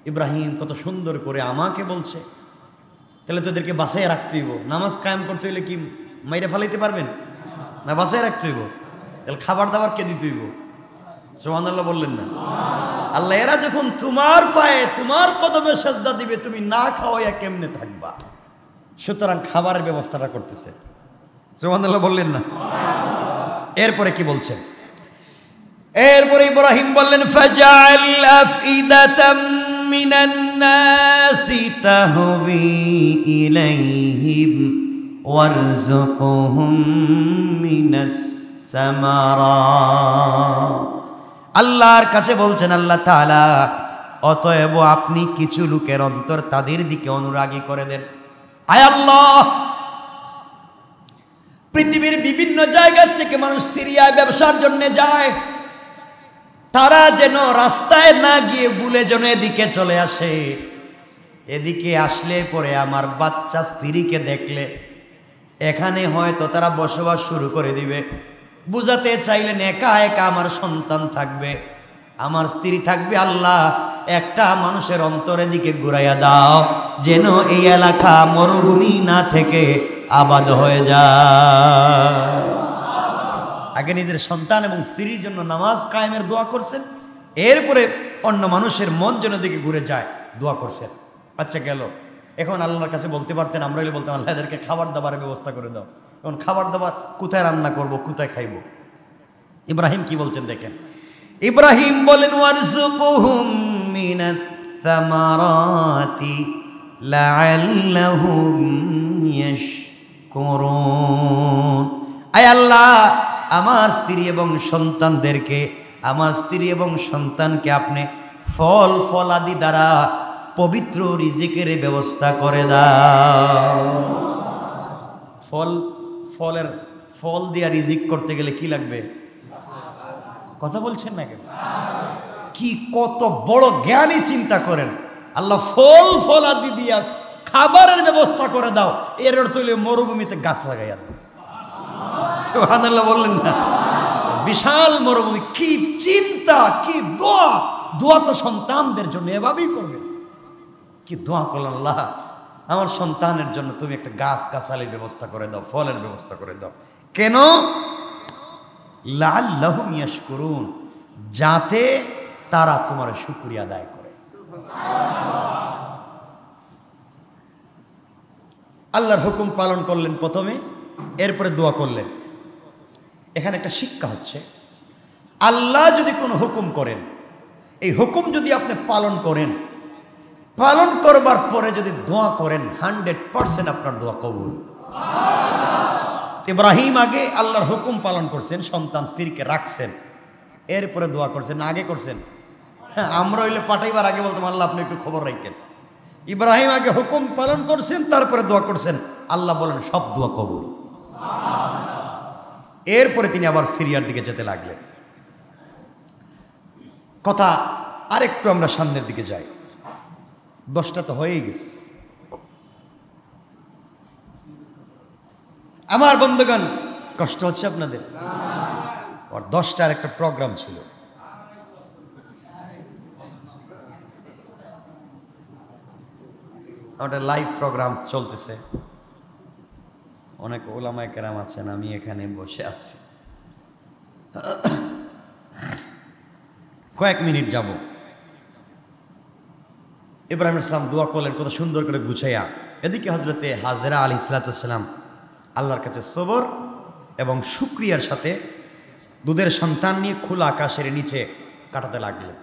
ইব্রাহিম কত সুন্দর করে আমাকে বলছে, তাহলে তো এদেরকে বাসায় রাখতে হইব। নামাজ কায়েম করতে হইলে কি মাইরে ফেলাইতে পারবেন না? বাসায় রাখতে হইব। তাহলে খাবার দাবার কে দিতে হইব? সুবহানাল্লাহ বললেন না? আল্লাহ এরা যখন তোমার পায়ে তোমার কদমে সেজদা দিবে, তুমি না খাওয়াইয়া কেমনে থাকবা? সুতরাং খাবারের ব্যবস্থাটা করতেছে। সুবহানাল্লাহ বললেন না? এরপরে কি বলছেন? এরপরে ইব্রাহিম বললেন, ফাজআল আফইদাতাম মিনান নাসি তাহবি ইলাইহিম ওয়ারযুকহুম মিনাস সামারাত। আল্লাহর কাছে বলছেন আল্লাহ তাআলা, অতএব আপনি কিছু লোকের অন্তর তাদের দিকে অনুরাগী করে দেন। আয় আল্লাহ, পৃথিবীর বিভিন্ন জায়গা থেকে মানুষ সিরিয়ায় ব্যবসার জন্য যায়, তারা যেন রাস্তায় না গিয়ে ভুলে যেন এদিকে চলে আসে। এদিকে আসলে পরে আমার বাচ্চা স্ত্রীকে দেখলে এখানে হয়তো তারা বসবাস শুরু করে দিবে। বুঝাতে চাইলেন একা একা আমার সন্তান থাকবে, আমার স্ত্রী থাকবে। আল্লাহ একটা মানুষের অন্তরের দিকে ঘুরাইয়া দাও, যেন এই এলাকা মরুভূমি না থেকে আবাদ হয়ে যায়। আগে নিজের সন্তান এবং স্ত্রীর জন্য নামাজ কায়েমের দোয়া করছেন, এরপরে অন্য মানুষের মন যেন দিকে ঘুরে যায় দোয়া করছেন। আচ্ছা গেল, এখন আল্লাহর কাছে বলতে পারতেন, আমরা হলে বলতাম আল্লাহ এদেরকে খাবার দাবারের ব্যবস্থা করে দাও। এখন খাবার দাবার কোথায় রান্না করব, কোথায় খাইব? ইব্রাহিম কি বলছেন দেখেন। ইব্রাহিম বলেন, ওয়ারযুকহুম মিনাস সামারাতি লাআল্লাহুম ইয়াশকুরুন। আয় আল্লাহ, আমার স্ত্রী এবং সন্তানদেরকে, আমার স্ত্রী এবং সন্তানকে আপনি ফল ফলাদি দ্বারা পবিত্র রিজিকের ব্যবস্থা করে দাও। ফল দিয়া রিজিক করতে গেলে কি লাগবে? কথা বলছেন না কেন? কি কত বড় জ্ঞানী চিন্তা করেন। আল্লাহ ফলাদি দিয়া খাবারের ব্যবস্থা করে দাও, এর অর্থ হইলে মরুভূমিতে গাছ লাগাইয়া দাও। সুবহানাল্লাহ বললেন না? বিশাল মরুভূমি, কি চিন্তা, কি দোয়া! দোয়া তো সন্তানদের জন্য এভাবেই করবে। কি দোয়া করলেন, আল্লাহ আমার সন্তানের জন্য তুমি একটা গাছ গাছালির ব্যবস্থা করে দাও, ফলের ব্যবস্থা করে দাও। কেন? লাআল্লাহুম ইয়াশকুরুন, যাতে তারা তোমার শুকরিয়া আদায় করে। আল্লাহর হুকুম পালন করলেন প্রথমে, এরপরে দোয়া করলেন। এখানে একটা শিক্ষা হচ্ছে, আল্লাহ যদি কোনো হুকুম করেন, এই হুকুম যদি আপনি পালন করেন, পালন করবার পরে যদি দোয়া করেন, 100% আপনার দোয়া কবুল। ইব্রাহিম আগে আল্লাহর হুকুম পালন করছেন, সন্তান স্ত্রীকে রাখছেন, এরপরে দোয়া করছেন। আগে করছেন? হ্যাঁ, আমরা হইলে পাঠাইবার আগে বলতাম আল্লাহ আপনি একটু খবর রাখেন। ইব্রাহিম আগে হুকুম পালন করছেন, তারপরে দোয়া করছেন। আল্লাহ বলেন সব দোয়া কবুল। এরপরে তিনি আবার সিরিয়ার দিকে যেতে লাগলেন। কথা আরেকটু আমরা সামনের দিকে যাই। 10টা তো হয়েই গেছে। আমার বন্ধুগণ, কষ্ট হচ্ছে আপনাদের? আর 10টার একটা প্রোগ্রাম ছিল। আমাদের লাইভ প্রোগ্রাম চলতেছে, অনেক ওলামায়ে কেরাম আছেন, আমি এখানে বসে আছি। কয়েক মিনিট যাব। ইব্রাহিম ইসলাম দোয়া করলেন কত সুন্দর করে গুছাইয়া। এদিকে হজরতে হাজেরা আলাইহিসসালাম আল্লাহর কাছে সবর এবং শুকরিয়ার সাথে দুধের সন্তান নিয়ে খোলা আকাশের নিচে কাটাতে লাগলেন।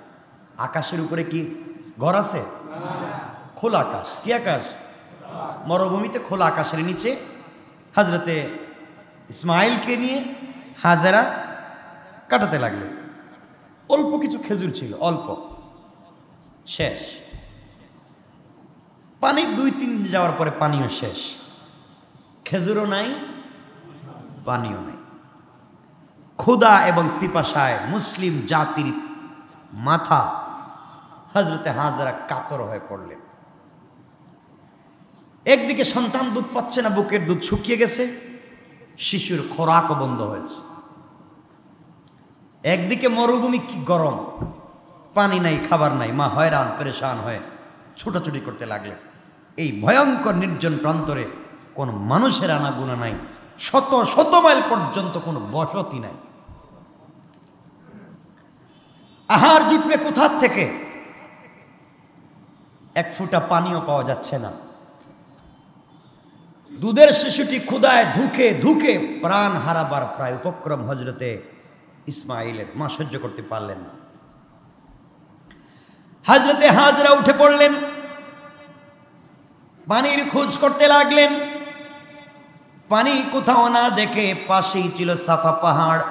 আকাশের উপরে কি ঘর আছে? খোলা আকাশ। কি আকাশ? মরুভূমিতে খোলা আকাশের নিচে হজরতে ইসমাইলকে নিয়ে হাজেরা কাটাতে লাগলেন। অল্প কিছু খেজুর ছিল, অল্প, শেষ। পানি 2-3 দিন যাওয়ার পরে পানিও শেষ, খেজুরও নাই, পানিও নাই। ক্ষুধা এবং পিপাসায় মুসলিম জাতির মাথা হযরতে হাজরা কাতর হয়ে পড়লেন। একদিকে সন্তান দুধ পাচ্ছে না, বুকের দুধ শুকিয়ে গেছে, শিশুর খোরাকও বন্ধ হয়েছে। একদিকে মরুভূমি, কি গরম, পানি নাই, খাবার নাই। মা হয়রান পেরেশান হয়ে ছুটাছুটি করতে লাগলেন। এই ভয়ঙ্কর নির্জন প্রান্তরে কোন মানুষের আনাগোনা নাই, শত শত মাইল পর্যন্ত কোনো বসতি নাই। আহার জুটবে কোথা থেকে? এক ফোঁটা পানিও পাওয়া যাচ্ছে না। দুধের শিশুটি ক্ষুধায় ধুকে ধুকে প্রাণ হারাবার প্রায় উপক্রম হযরতে ইসমাইলের। মা সহ্য করতে পারলেন না। হযরতে হাজরা উঠে পড়লেন, পানির খোঁজ করতে লাগলেন। পানি কোথাও না দেখে পাশেই ছিল সাফা পাহাড়।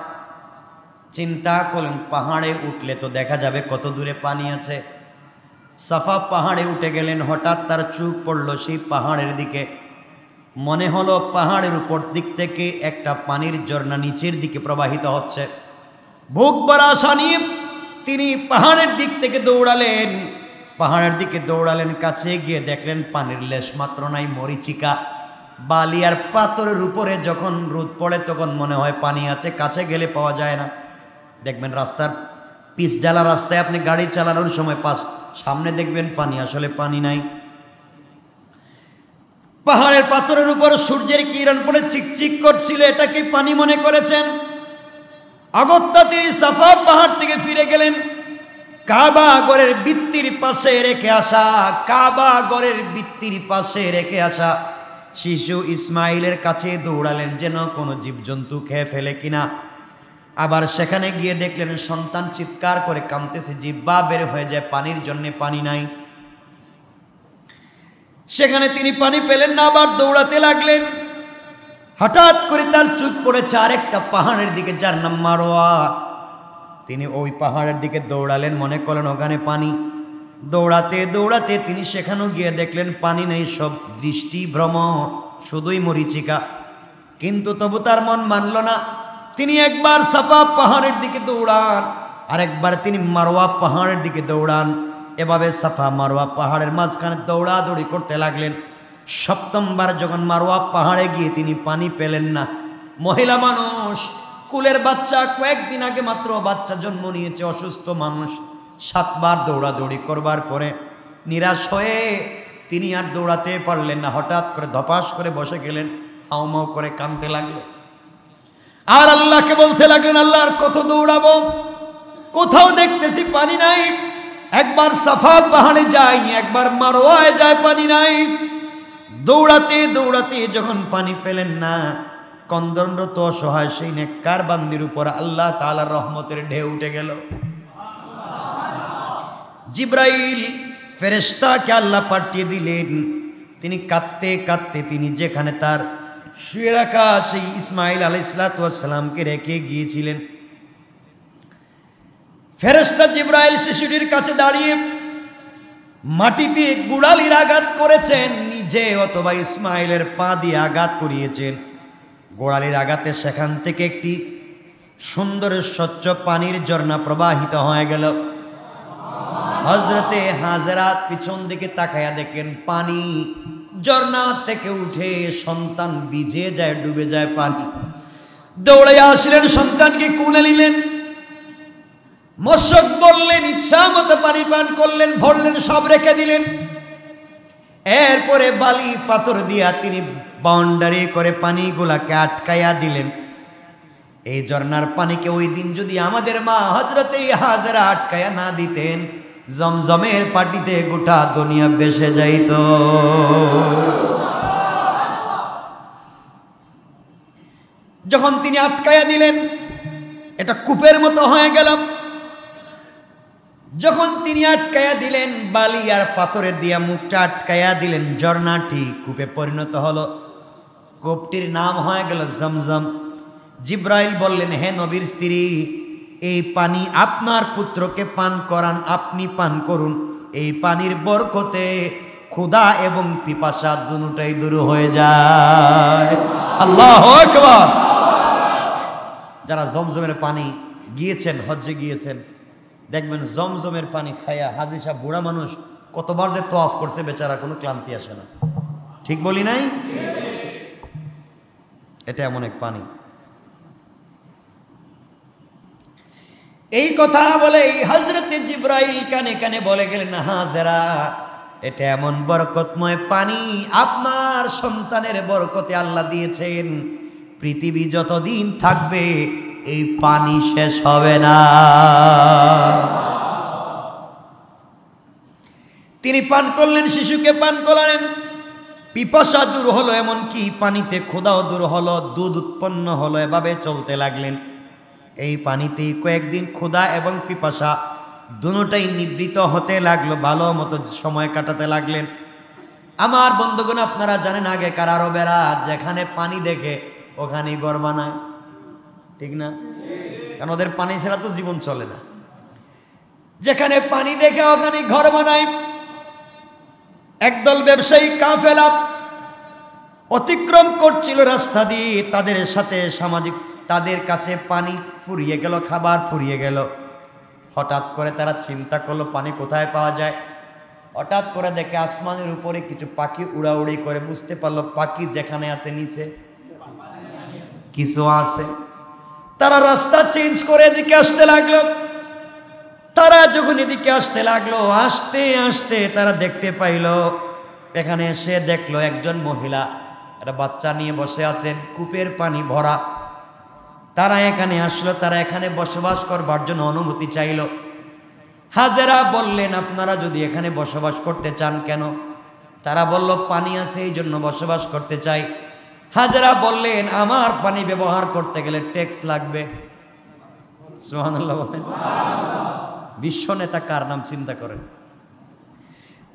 চিন্তা করলেন পাহাড়ে উঠলে তো দেখা যাবে কত দূরে পানি আছে। সাফা পাহাড়ে উঠে গেলেন। হঠাৎ তার চোখ পড়ল সেই পাহাড়ের দিকে। মনে হলো পাহাড়ের উপর দিক থেকে একটা পানির ঝর্ণা নিচের দিকে প্রবাহিত হচ্ছে। বুক ভরা আশা নিয়ে তিনি পাহাড়ের দিক থেকে দৌড়ালেন। পাহাড়ের দিকে দৌড়ালেন, কাছে গিয়ে দেখলেন পানির লেশ মাত্র নাই। মরিচিকা, বালি আর পাথরের উপরে যখন রোদ পড়ে তখন মনে হয় পানি আছে, কাছে গেলে পাওয়া যায় না। দেখবেন রাস্তার পিচ ঢালা রাস্তায় আপনি গাড়ি চালানোর সময় সামনে দেখবেন পানি, আসলে পানি নাই। পাহাড়ের পাথরের উপর সূর্যের কিরণ পড়ে চিকচিক করছিল, এটাকে পানি মনে করেছেন। অগত্যা তিনি সাফা পাহাড় থেকে ফিরে গেলেন। কাবা ঘরের ভিত্তির পাশে রেখে আসা, কাবা ঘরের ভিত্তির পাশে রেখে আসা শিশু ইসমাইলের কাছে দৌড়ালেন, যেন কোনো জীবজন্তু খেয়ে ফেলে কিনা। আবার সেখানে গিয়ে দেখলেন সন্তান চিৎকার করে কাঁদতেছে, জিহ্বা বের হয়ে যায়, পানির জন্য পানি নাই। সেখানে তিনি পানি পেলেন না, আবার দৌড়াতে লাগলেন। হঠাৎ করে তার চোখ পড়েছে আরেকটা পাহাড়ের দিকে, যার নাম মারোয়া। তিনি ওই পাহাড়ের দিকে দৌড়ালেন, মনে করলেন ওখানে পানি। দৌড়াতে দৌড়াতে তিনি সেখানেও গিয়ে দেখলেন পানি নেই, সব দৃষ্টি ভ্রম, শুধুই মরিচিকা। কিন্তু তবু তার মন মানল না। তিনি একবার সাফা পাহাড়ের দিকে দৌড়ান, আরেকবার তিনি মারোয়া পাহাড়ের দিকে দৌড়ান। এভাবে সাফা মারোয়া পাহাড়ের মাঝখানে দৌড়াদৌড়ি করতে লাগলেন। সপ্তমবার যখন মারোয়া পাহাড়ে গিয়ে তিনি পানি পেলেন না, মহিলা মানুষ, কুলের বাচ্চা, কয়েকদিন আগে মাত্র বাচ্চা জন্ম নিয়েছে, অসুস্থ মানুষ, 7 বার দৌড়াদৌড়ি করবার পরে নিরাশ হয়ে তিনি আর দৌড়াতে পারলেন না। হঠাৎ করে ধপাস করে বসে গেলেন, হাউমাউ করে কাঁদতে লাগলেন। আর আল্লাহকে বলতে লাগলেন, আল্লাহ আর কত দৌড়াবো, কোথাও দেখতেছি পানি নাই। একবার সাফা পাহাড়ে যায়নি, একবার মারোয়ায় যায়, পানি নাই। দৌড়াতে দৌড়াতে যখন পানি পেলেন না, কন্দনরত অসহায় সেই নেককার বান্দির উপর আল্লাহ তাআলার রহমতের ঢেউ উঠে গেল। জিব্রাইল ফেরেশতাকে আল্লাহ পাঠিয়ে দিলেন। তিনি কাঁদতে কাঁদতে তিনি যেখানে তার শুয়ে রাখা সেই ইসমাইল আলাইহিসসালাতু ওয়াসসালামকে রেখে গিয়েছিলেন, ফেরেশতা জিব্রাইল শিশুটির কাছে দাঁড়িয়ে মাটিতে গুড়ালির আঘাত করেছেন নিজে, অথবা ইসমাইলের পা দিয়ে আঘাত করিয়েছেন। গোড়ালির আঘাতে সেখান থেকে একটি সুন্দর স্বচ্ছ পানির ঝর্ণা প্রবাহিত হয়ে গেল। হযরতে হাজরা পিছন দিকে তাকায়া দেখেন পানি ঝর্ণা থেকে উঠে সন্তান ভিজে যায়, ডুবে যায় পানি। দৌড়ে আসলেন, সন্তানকে কোলে নিলেন, মশক বললেন, ইচ্ছা মতো পানি পান করলেন, ভরলেন, সব রেখে দিলেন। এরপরে বালি পাথর দিয়া তিনি বাউন্ডারি করে পানিগুলাকে আটকাইয়া দিলেন। এই ঝর্ণার পানিকে ওই দিন যদি আমাদের মা হযরতে হাজরা আটকাইয়া না দিতেন, জমজমের পাটিতে গোটা দুনিয়া ভেসে যাইত। যখন তিনি আটকাইয়া দিলেন, এটা কূপের মতো হয়ে গেল। যখন তিনি আটকাইয়া দিলেন, বালি আর পাথরের দিয়া মুখটা আটকাইয়া দিলেন, ঝর্ণাটি কূপে পরিণত হলো। কূপটির নাম হয়ে গেল জমজম। জিব্রাইল বললেন, হে নবীর স্ত্রী, এই পানি আপনার পুত্রকে পান করান, আপনি পান করুন। এই পানির বরকতে ক্ষুধা এবং পিপাসা দুটোই দূর হয়ে যায়। আল্লাহু আকবার। যারা জমজমের পানি গিয়েছেন, হজ্জে গিয়েছেন, দেখবেন জমজমের পানি খায়া হাজী সাহেব বুড়া মানুষ কতবার যে তওয়াফ করছে, বেচারা কোনো ক্লান্তি আসে না। ঠিক বলি নাই? এটা এমন এক পানি। এই কথা বলে এই হযরতে জিবরাইল কানে কানে বলে গেলেন, হাজেরা, এটা এমন বরকতময় পানি, আপনার সন্তানের বরকতে আল্লাহ দিয়েছেন, পৃথিবী যতদিন থাকবে এই পানি শেষ হবে না। তিনি পান করলেন, শিশুকে পান করালেন, পিপাসা দূর হলো, এমনকি পানিতে ক্ষুধাও দূর হলো, দুধ উৎপন্ন হলো। এভাবে চলতে লাগলেন। এই পানিতেই কয়েকদিন ক্ষুধা এবং পিপাসা দুটোই নিবৃত হতে লাগলো, ভালো মতো সময় কাটাতে লাগলেন। আমার বন্ধুগণ, আপনারা জানেন আগেকার আরবেরা যেখানে পানি দেখে ওখানেই ঘর বানায়, ঠিক না? কারণ ওদের পানি ছাড়া তো জীবন চলে না। যেখানে পানি দেখে ওখানে ঘর বানায়। একদল ব্যবসায়ী কাফেলা অতিক্রম করছিল রাস্তা দিয়ে, তাদের সাথে সামাজিক, তাদের কাছে পানি ফুরিয়ে গেল, খাবার ফুরিয়ে গেল। হঠাৎ করে তারা চিন্তা করলো পানি কোথায় পাওয়া যায়। হঠাৎ করে দেখে আসমানের উপরে কিছু পাখি উড়াউড়ি করে, বুঝতে পারলো পাখি যেখানে আছে নিচে কিছু আছে। তারা রাস্তা চেঞ্জ করে এদিকে আসতে লাগলো। তারা যখন এদিকে আসতে লাগলো, আসতে আসতে তারা দেখতে পাইল, এখানে এসে দেখলো একজন মহিলা একটা বাচ্চা নিয়ে বসে আছেন, কূপের পানি ভরা। তারা এখানে আসলো, তারা এখানে বসবাস করবার জন্য অনুমতি চাইল। হাজেরা বললেন, আপনারা যদি এখানে বসবাস করতে চান কেন? তারা বলল, পানি আছে এই জন্য বসবাস করতে চাই। হাজেরা বললেন, আমার পানি ব্যবহার করতে গেলে ট্যাক্স লাগবে। সুবহানাল্লাহ বলেন। বিশ্ব নেতা কার নাম চিন্তা করেন।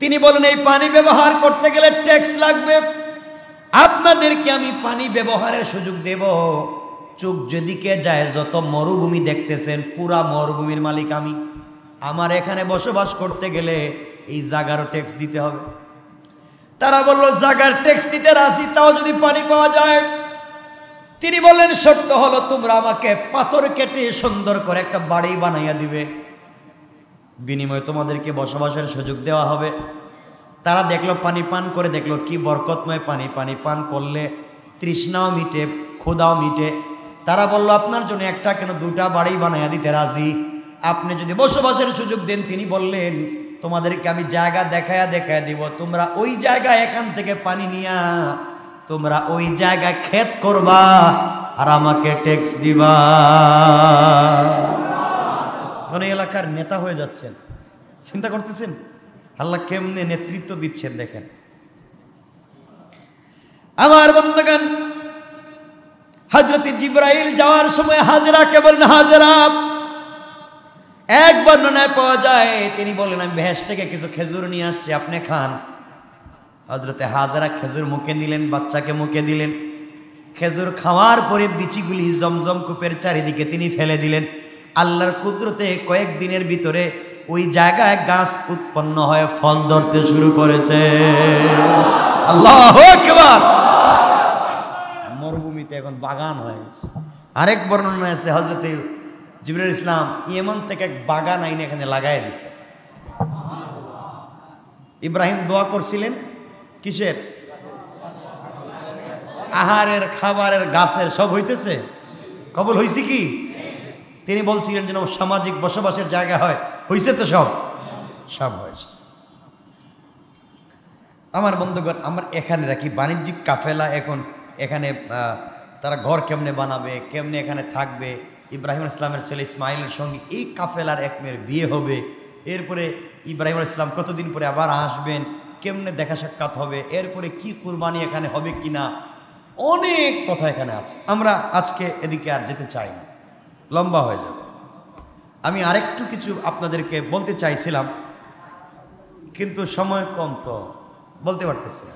তিনি বলেন, এই পানি ব্যবহার করতে গেলে ট্যাক্স লাগবে, আপনাদেরকে আমি পানি ব্যবহারের সুযোগ দেব। চোখ যেদিকে যায়, যত মরুভূমি দেখতেছেন, পুরা মরুভূমির মালিক আমি। আমার এখানে বসবাস করতে গেলে এই জায়গারও ট্যাক্স দিতে হবে। তারা বলল, জায়গার ট্যাক্স দিতে রাজি, তাও যদি পানি পাওয়া যায়। তিনি বললেন, শর্ত হলো তোমরা আমাকে পাথর কেটে সুন্দর করে একটা বাড়ি বানাইয়া দিবে, বিনিময়ে তোমাদেরকে বসবাসের সুযোগ দেওয়া হবে। তারা দেখলো, পানি পান করে দেখলো কি বরকতময় পানি। পানি পান করলে তৃষ্ণাও মিটে, ক্ষুধাও মিটে। তারা বলল, আপনার জন্য একটা কেন দুটা বাড়ি বানাইয়া দিতে রাজি, আপনি যদি বসবাসের সুযোগ দেন। তিনি বললেন, তোমাদেরকে আমি জায়গা দেখায়া দেখায়া দিব, তোমরা ওই জায়গায় এখান থেকে পানি নিয়া তোমরা ওই জায়গায় ক্ষেত করবা আর আমাকে ট্যাক্স দিবা। মানে এলাকার নেতা হয়ে যাচ্ছেন, চিন্তা করতেছেন আল্লাহ কেমনে নেতৃত্ব দিচ্ছেন দেখেন। আমার বন্ধুগণ, হযরত জিবরাইল যাওয়ার সময় হাজেরাকে বলেন, হাজেরা, এক বর্ণনায় পাওয়া যায় তিনি বলেন, আমি ভেস থেকে কিছু খেজুর নিয়ে আসছি, আপনি খান। হযরতে হাজেরা খেজুর মুখে দিলেন, বাচ্চাকে মুখে দিলেন। খেজুর খাওয়ার পরে বিচিগুলি জমজম কূপের চারিদিকে তিনি ফেলে দিলেন। আল্লাহর কুদরতে কয়েকদিনের ভিতরে ওই জায়গায় গাছ উৎপন্ন হয়ে ফল ধরতে শুরু করেছে। আল্লাহু আকবার। মরুভূমিতে এখন বাগান হয়ে গেছে। আরেক বর্ণনা আছে, হযরতে জিবরাইল ইসলাম ইয়েমন থেকে এক বাগান আইনে এখানে লাগাই দিছে। ইব্রাহিম দোয়া করছিলেন কিসের? আহারের, খাবারের, গাছের, সব হইতেছে। কবুল হয়েছে কি? তিনি বলছিলেন যেন সামাজিক বসবাসের জায়গা হয়, হয়েছে তো, সব হয়েছে। আমার বন্ধুগণ, আমার এখানে রাখি বাণিজ্যিক কাফেলা, এখন এখানে তারা ঘর কেমনে বানাবে, কেমনে এখানে থাকবে। ইব্রাহিম ইসলামের ছেলে ইসমাইলের সঙ্গে এই কাফেলার এক মেয়ের বিয়ে হবে। এরপরে ইব্রাহিম ইসলাম কতদিন পরে আবার আসবেন, কেমনে দেখা সাক্ষাৎ হবে, এরপরে কি কুরবানি এখানে হবে কিনা, অনেক কথা এখানে আছে। আমরা আজকে এদিকে আর যেতে চাই না, লম্বা হয়ে যাবে। আমি আরেকটু কিছু আপনাদেরকে বলতে চাইছিলাম, কিন্তু সময় কম, তো বলতে পারতেছি না।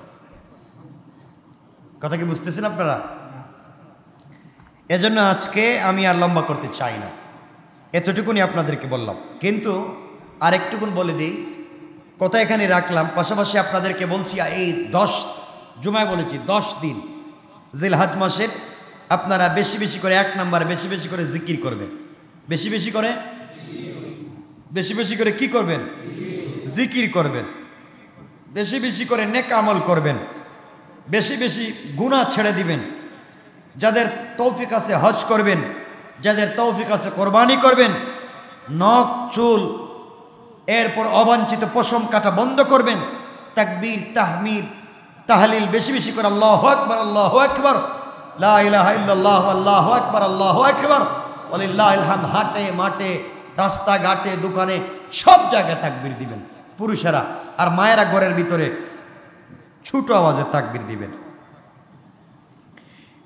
কথা কি বুঝতেছেন আপনারা? এজন্য আজকে আমি আর লম্বা করতে চাই না, এতটুকুনি আপনাদেরকে বললাম। কিন্তু আরেকটুকুন বলে দিই, কথা এখানে রাখলাম। পাশাপাশি আপনাদেরকে বলছি এই 10 জুমায় বলেছি 10 দিন জিলহজ মাসের আপনারা বেশি বেশি করে, 1 নাম্বার বেশি বেশি করে জিকির করবেন। বেশি বেশি করে কি করবেন? জিকির করবেন। বেশি বেশি করে নেক আমল করবেন। বেশি বেশি গুনাহ ছেড়ে দিবেন। যাদের তৌফিক আছে হজ করবেন, যাদের তৌফিক আছে কোরবানি করবেন। নখ চুল এরপর অবাঞ্ছিত পশম কাটা বন্ধ করবেন। তাকবীর তাহমিদ তাহলিল বেশি বেশি করে আল্লাহু আকবার আল্লাহু আকবার, লা ইলাহা ইল্লাল্লাহ আল্লাহু আকবার আল্লাহু আকবার ওয়ালিল্লাহিল হামদ। হাটে মাঠে রাস্তাঘাটে দোকানে সব জায়গায় তাকবীর দিবেন পুরুষেরা, আর মায়েরা ঘরের ভিতরে ছোট আওয়াজে তাকবীর দিবেন।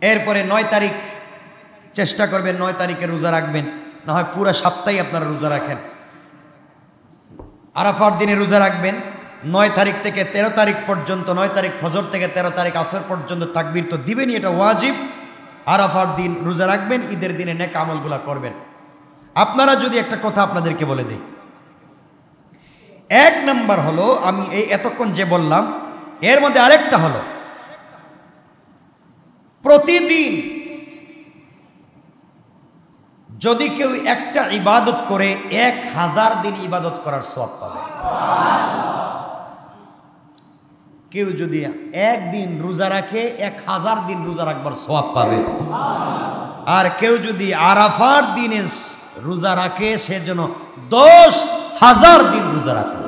এরপরে 9 তারিখ চেষ্টা করবেন 9 তারিখে রোজা রাখবেন, না হয় পুরো সপ্তাহে আপনারা রোজা রাখেন। আরাফার দিনে রোজা রাখবেন 9 তারিখ থেকে 13 তারিখ পর্যন্ত। 9 তারিখ ফজর থেকে 13 তারিখ আসর পর্যন্ত তাকবীর তো দিবেনই, এটা ওয়াজিব। আরাফার দিন রোজা রাখবেন, ঈদের দিনে নেক আমলগুলা করবেন। আপনারা যদি একটা কথা আপনাদেরকে বলে দিই, 1 নাম্বার হলো আমি এই এতক্ষণ যে বললাম এর মধ্যে আরেকটা হলো, প্রতিদিন যদি কেউ একটা ইবাদত করে 1000 দিন ইবাদত করার সওয়াব পাবে। কেউ যদি একদিন রোজা রাখে 1000 দিন রোজা রাখবার সওয়াব পাবে। আর কেউ যদি আরাফার দিনে রোজা রাখে সে যেন 10,000 দিন রোজা রাখে।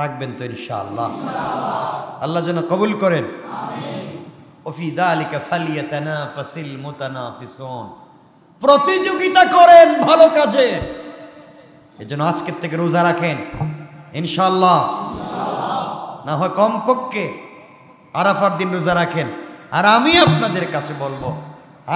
রাখবেন তো ইনশাআল্লাহ? আল্লাহ যেন কবুল করেন। ওফি যালিকা ফালিয়াতানাফাসিল মুতানাফিসুন। প্রতিযোগিতা করেন ভালো কাজে। এজন্য আজকের থেকে রোজা রাখেন ইনশাআল্লাহ। না হয় কমপক্ষে আরাফার দিন রোজা রাখেন। আর আমি আপনাদের কাছে বলবো,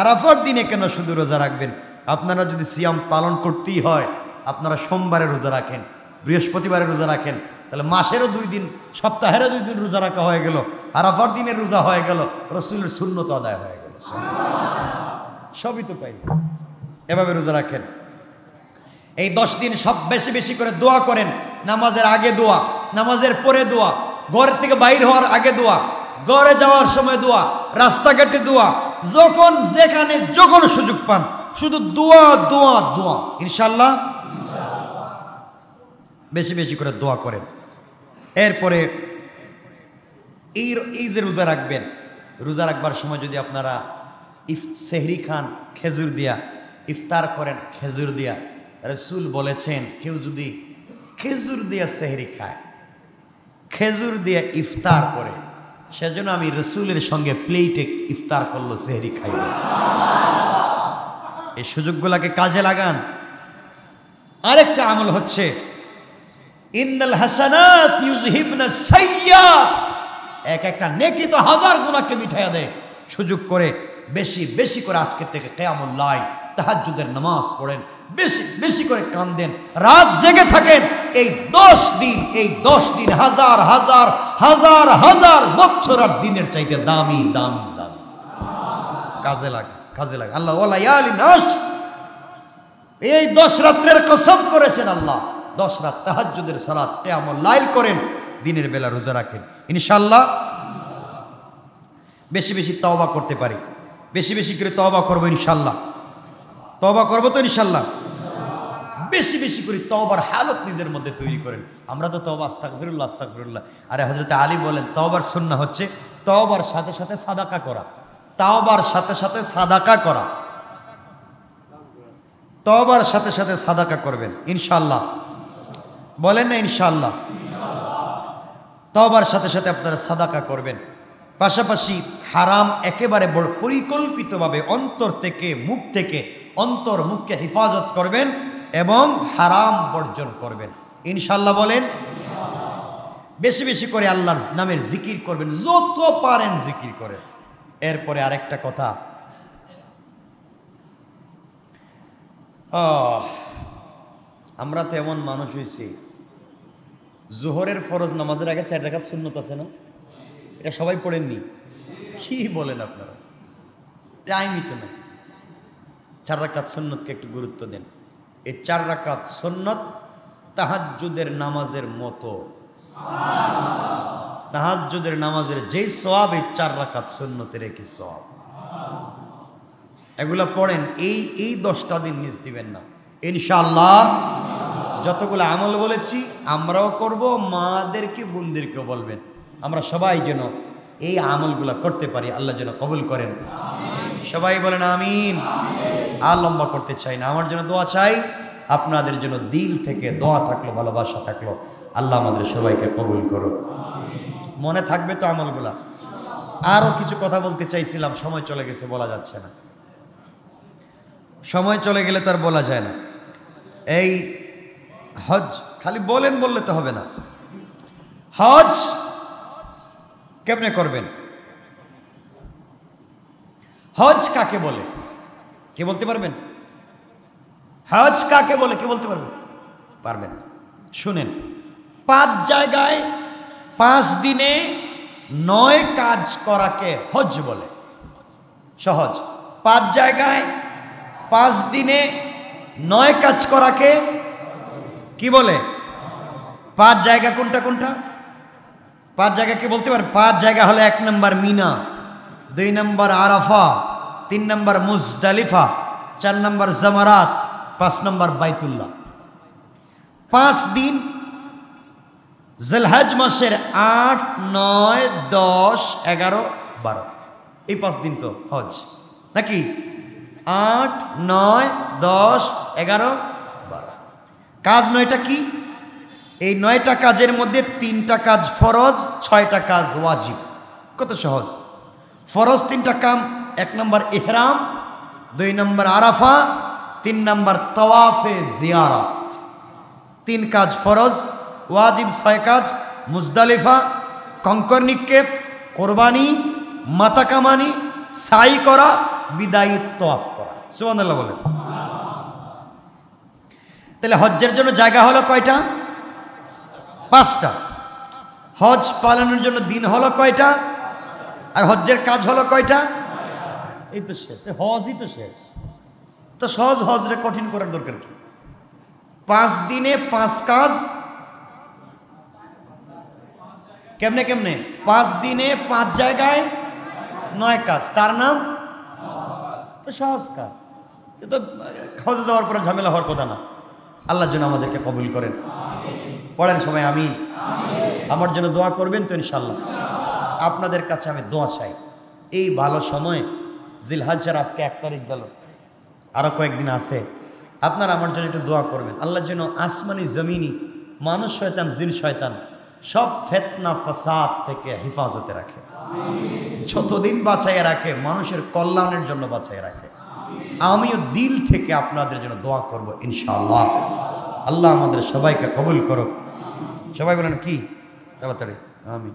আরাফার দিনে কেন শুধু রোজা রাখবেন? আপনারা যদি সিয়াম পালন করতেই হয়, আপনারা সোমবারে রোজা রাখেন, বৃহস্পতিবারে রোজা রাখেন, তাহলে মাসেরও 2 দিন, সপ্তাহেরও 2 দিন রোজা রাখা হয়ে গেল, আরাফার দিনের রোজা হয়ে গেল, রাসূলের সুন্নত আদায় হয়ে গেল। সবই তো পাই। এভাবে রোজা রাখেন। এই 10 দিন সব বেশি বেশি করে দোয়া করেন। নামাজের আগে দোয়া, নামাজের পরে দোয়া, ঘর থেকে বাইর হওয়ার আগে দোয়া, ঘরে যাওয়ার সময় দোয়া, রাস্তাঘাটে দোয়া, যখন যেখানে যখন সুযোগ পান শুধু দোয়া দোয়া দোয়া। ইনশাআল্লাহ বেশি বেশি করে দোয়া করেন। এরপরে এই যে রোজা রাখবেন, রোজা রাখবার সময় যদি আপনারা সেহরি খান খেজুর দিয়া, ইফতার করেন খেজুর দিয়া, রাসূল বলেছেন কেউ যদি খেজুর দিয়া সেহরি খায়, খেজুর দিয়া ইফতার করে, সেজন্য আমি রাসূলের সঙ্গে প্লেটে ইফতার করলো, সেহরি খাইব। এই সুযোগগুলোকে কাজে লাগান। আরেকটা আমল হচ্ছে ইন্নাল হাসানাত ইউযহিবনা সাইয়্যাত। একটা নেকি তো 1000 গুনাহকে মিটাইয়া দেয়। সুযোগ করে বেশি বেশি করে আজকে থেকে কিয়ামুল লাইল তাহাজ্জুদের নামাজ পড়েন, বেশি বেশি করে কাঁদেন, রাত জেগে থাকেন। এই 10 দিন হাজার হাজার হাজার হাজার বছর আর দিনের চাইতে দামি দামি দামি। কাজে লাগে আল্লাহ ওয়া লায়ালিন আশর। এই 10 রাত্রের কসম করেছেন আল্লাহ। 10 রাত তাহাজ্জুদের সালাত কিয়ামুল লাইল করেন, দিনের বেলা রোজা রাখেন। ইনশাআল্লাহ বেশি বেশি তওবা করতে পারি, বেশি বেশি করে তওবা করবো ইনশাআল্লাহ। তওবা করবো তো ইনশাআল্লাহ। বেশি বেশি করে তওবার হালত নিজের মধ্যে তৈরি করেন। আমরা তো তওবা আস্তাগফিরুল্লাহ আস্তাগফিরুল্লাহ। আরে হযরত আলী বলেন তওবার সুন্নাহ হচ্ছে তওবার সাথে সাথে সাদাকা করা। তওবার সাথে সাথে সাদাকা করা। তওবার সাথে সাথে সাদাকা করবেন ইনশাআল্লাহ। বলেন না ইনশাআল্লাহ? তওবার সাথে সাথে আপনারা সাদাকা করবেন। পাশাপাশি হারাম একেবারে বড় পরিকল্পিতভাবে অন্তর থেকে মুখ থেকে অন্তর মুখকে হেফাজত করবেন এবং হারাম বর্জন করবেন ইনশাআল্লাহ। বলেন বেশি বেশি করে আল্লাহর নামের জিকির করবেন, যত পারেন জিকির করেন। এরপরে আরেকটা কথা, আমরা তো এমন মানুষ হয়েছি, জোহরের ফরজ নামাজের আগে 4 রাকাত সুন্নত আছে না? এটা সবাই পড়েননি? কি বলেন আপনারা? টাইমই তো নাই। 4 রাকাত সুন্নতকে একটু গুরুত্ব দেন। এই 4 রাকাত সুন্নত তাহাজ্জুদের নামাজের মতো। তাহাজ্জুদের নামাজের যেই সওয়াব, এই 4 রাকাত সুন্নতের একই সওয়াব। এগুলা পড়েন, এই 10টা দিন মিস দিবেন না ইনশাআল্লাহ। যতগুলো আমল বলেছি আমরাও করব, মাদেরকে বোনদেরকেও বলবেন, আমরা সবাই যেন এই আমলগুলা করতে পারি। আল্লাহ যেন কবুল করেন। সবাই বলেন আমিন। আর লম্বা করতে চাই না, আমার জন্য দোয়া চাই, আপনাদের জন্য দিল থেকে দোয়া থাকলো, ভালোবাসা থাকলো। আল্লাহ আমাদের সবাইকে কবুল করো। মনে থাকবে তো আমলগুলা? আরও কিছু কথা বলতে চাইছিলাম, সময় চলে গেছে, বলা যাচ্ছে না। সময় চলে গেলে তো আর বলা যায় না। এই হজ খালি বলেন বললে তো হবে না। হজ কেমনে করবেন? হজ কাকে বলে কে বলতে পারবেন? হজ কাকে বলে কে বলতে পারবেন? পারবেন না। শুনেন, 5 জায়গায় 5 দিনে 9 কাজ করাকে হজ বলে। সহজ, 5 জায়গায় 5 দিনে 9 কাজ করাকে কি বলে? 5 জায়গা কোনটা কোনটা? 5 জায়গা কি বলতে পারেন? 5 জায়গা হলো 1 নম্বর মিনা, 2 নম্বর আরাফা, 3 নম্বর মুজদালিফা, 4 নম্বর জামারাত, 5 নম্বর বাইতুল্লাহ। 5 দিন জিলহজ মাসের 8, 9, 10, 11, 12, এই 5 দিন তো হজ নাকি? 8, 9, 10, 11, 12 কাজ। 9টা কি? এই 9টা কাজের মধ্যে 3টা কাজ ফরজ, 6টা কাজ ওয়াজিব। কত সহজ। ফরজ 3টা কাম, 1 নম্বর ইহরাম, 2 নম্বর আরাফা, 3 নম্বর তাওয়াফে জিয়ারাত। 3 কাজ ফরজ, ওয়াজিব 6 কাজ, মুজদালিফা, কঙ্কর নিক্ষেপ, কোরবানি, মাথা কামানি, সাই করা, বিদায়ী তাওয়াফ করা। সুবহানাল্লাহ বলেন। তাহলে হজ্জের জন্য জায়গা হলো কয়টা? 5টা। হজ পালনের জন্য দিন হলো কয়টা? আর হজ্জের কাজ হলো কয়টা? এই তো শেষ, হজই তো শেষ। তো সহজ হজরে কঠিন করার দরকার কি? 5 দিনে 5 কাজ। কেমনে কেমনে? 5 দিনে 5 জায়গায় 9 কাজ, তার নাম তো সহজ কাজ। তো হজে যাওয়ার পরে ঝামেলা হওয়ার কথা না। আল্লাহর জন্য আমাদেরকে কবুল করেন। পড়েন সবাই আমিন। আমার জন্য দোয়া করবেন তো ইনশাআল্লাহ। আপনাদের কাছে আমি দোয়া চাই, এই ভালো সময় জিলহজ্জের আজকে 1 তারিখ গেল, আরো কয়েকদিন আছে, আপনারা আমার জন্য একটু দোয়া করবেন। আল্লাহর জন্য আসমানি জমিনি মানুষ শয়তান জিন শয়তান সব ফিতনা ফাসাদ থেকে হেফাজতে রাখে, যতদিন বাঁচাইয়া রাখে, মানুষের কল্যাণের জন্য বাঁচাইয়া রাখে। আমিও দিল থেকে আপনাদের জন্য দোয়া করব ইনশাআল্লাহ। আল্লাহ আমাদের সবাইকে কবুল করুক। সবাই বলেন কি তাড়াতাড়ি আমিন।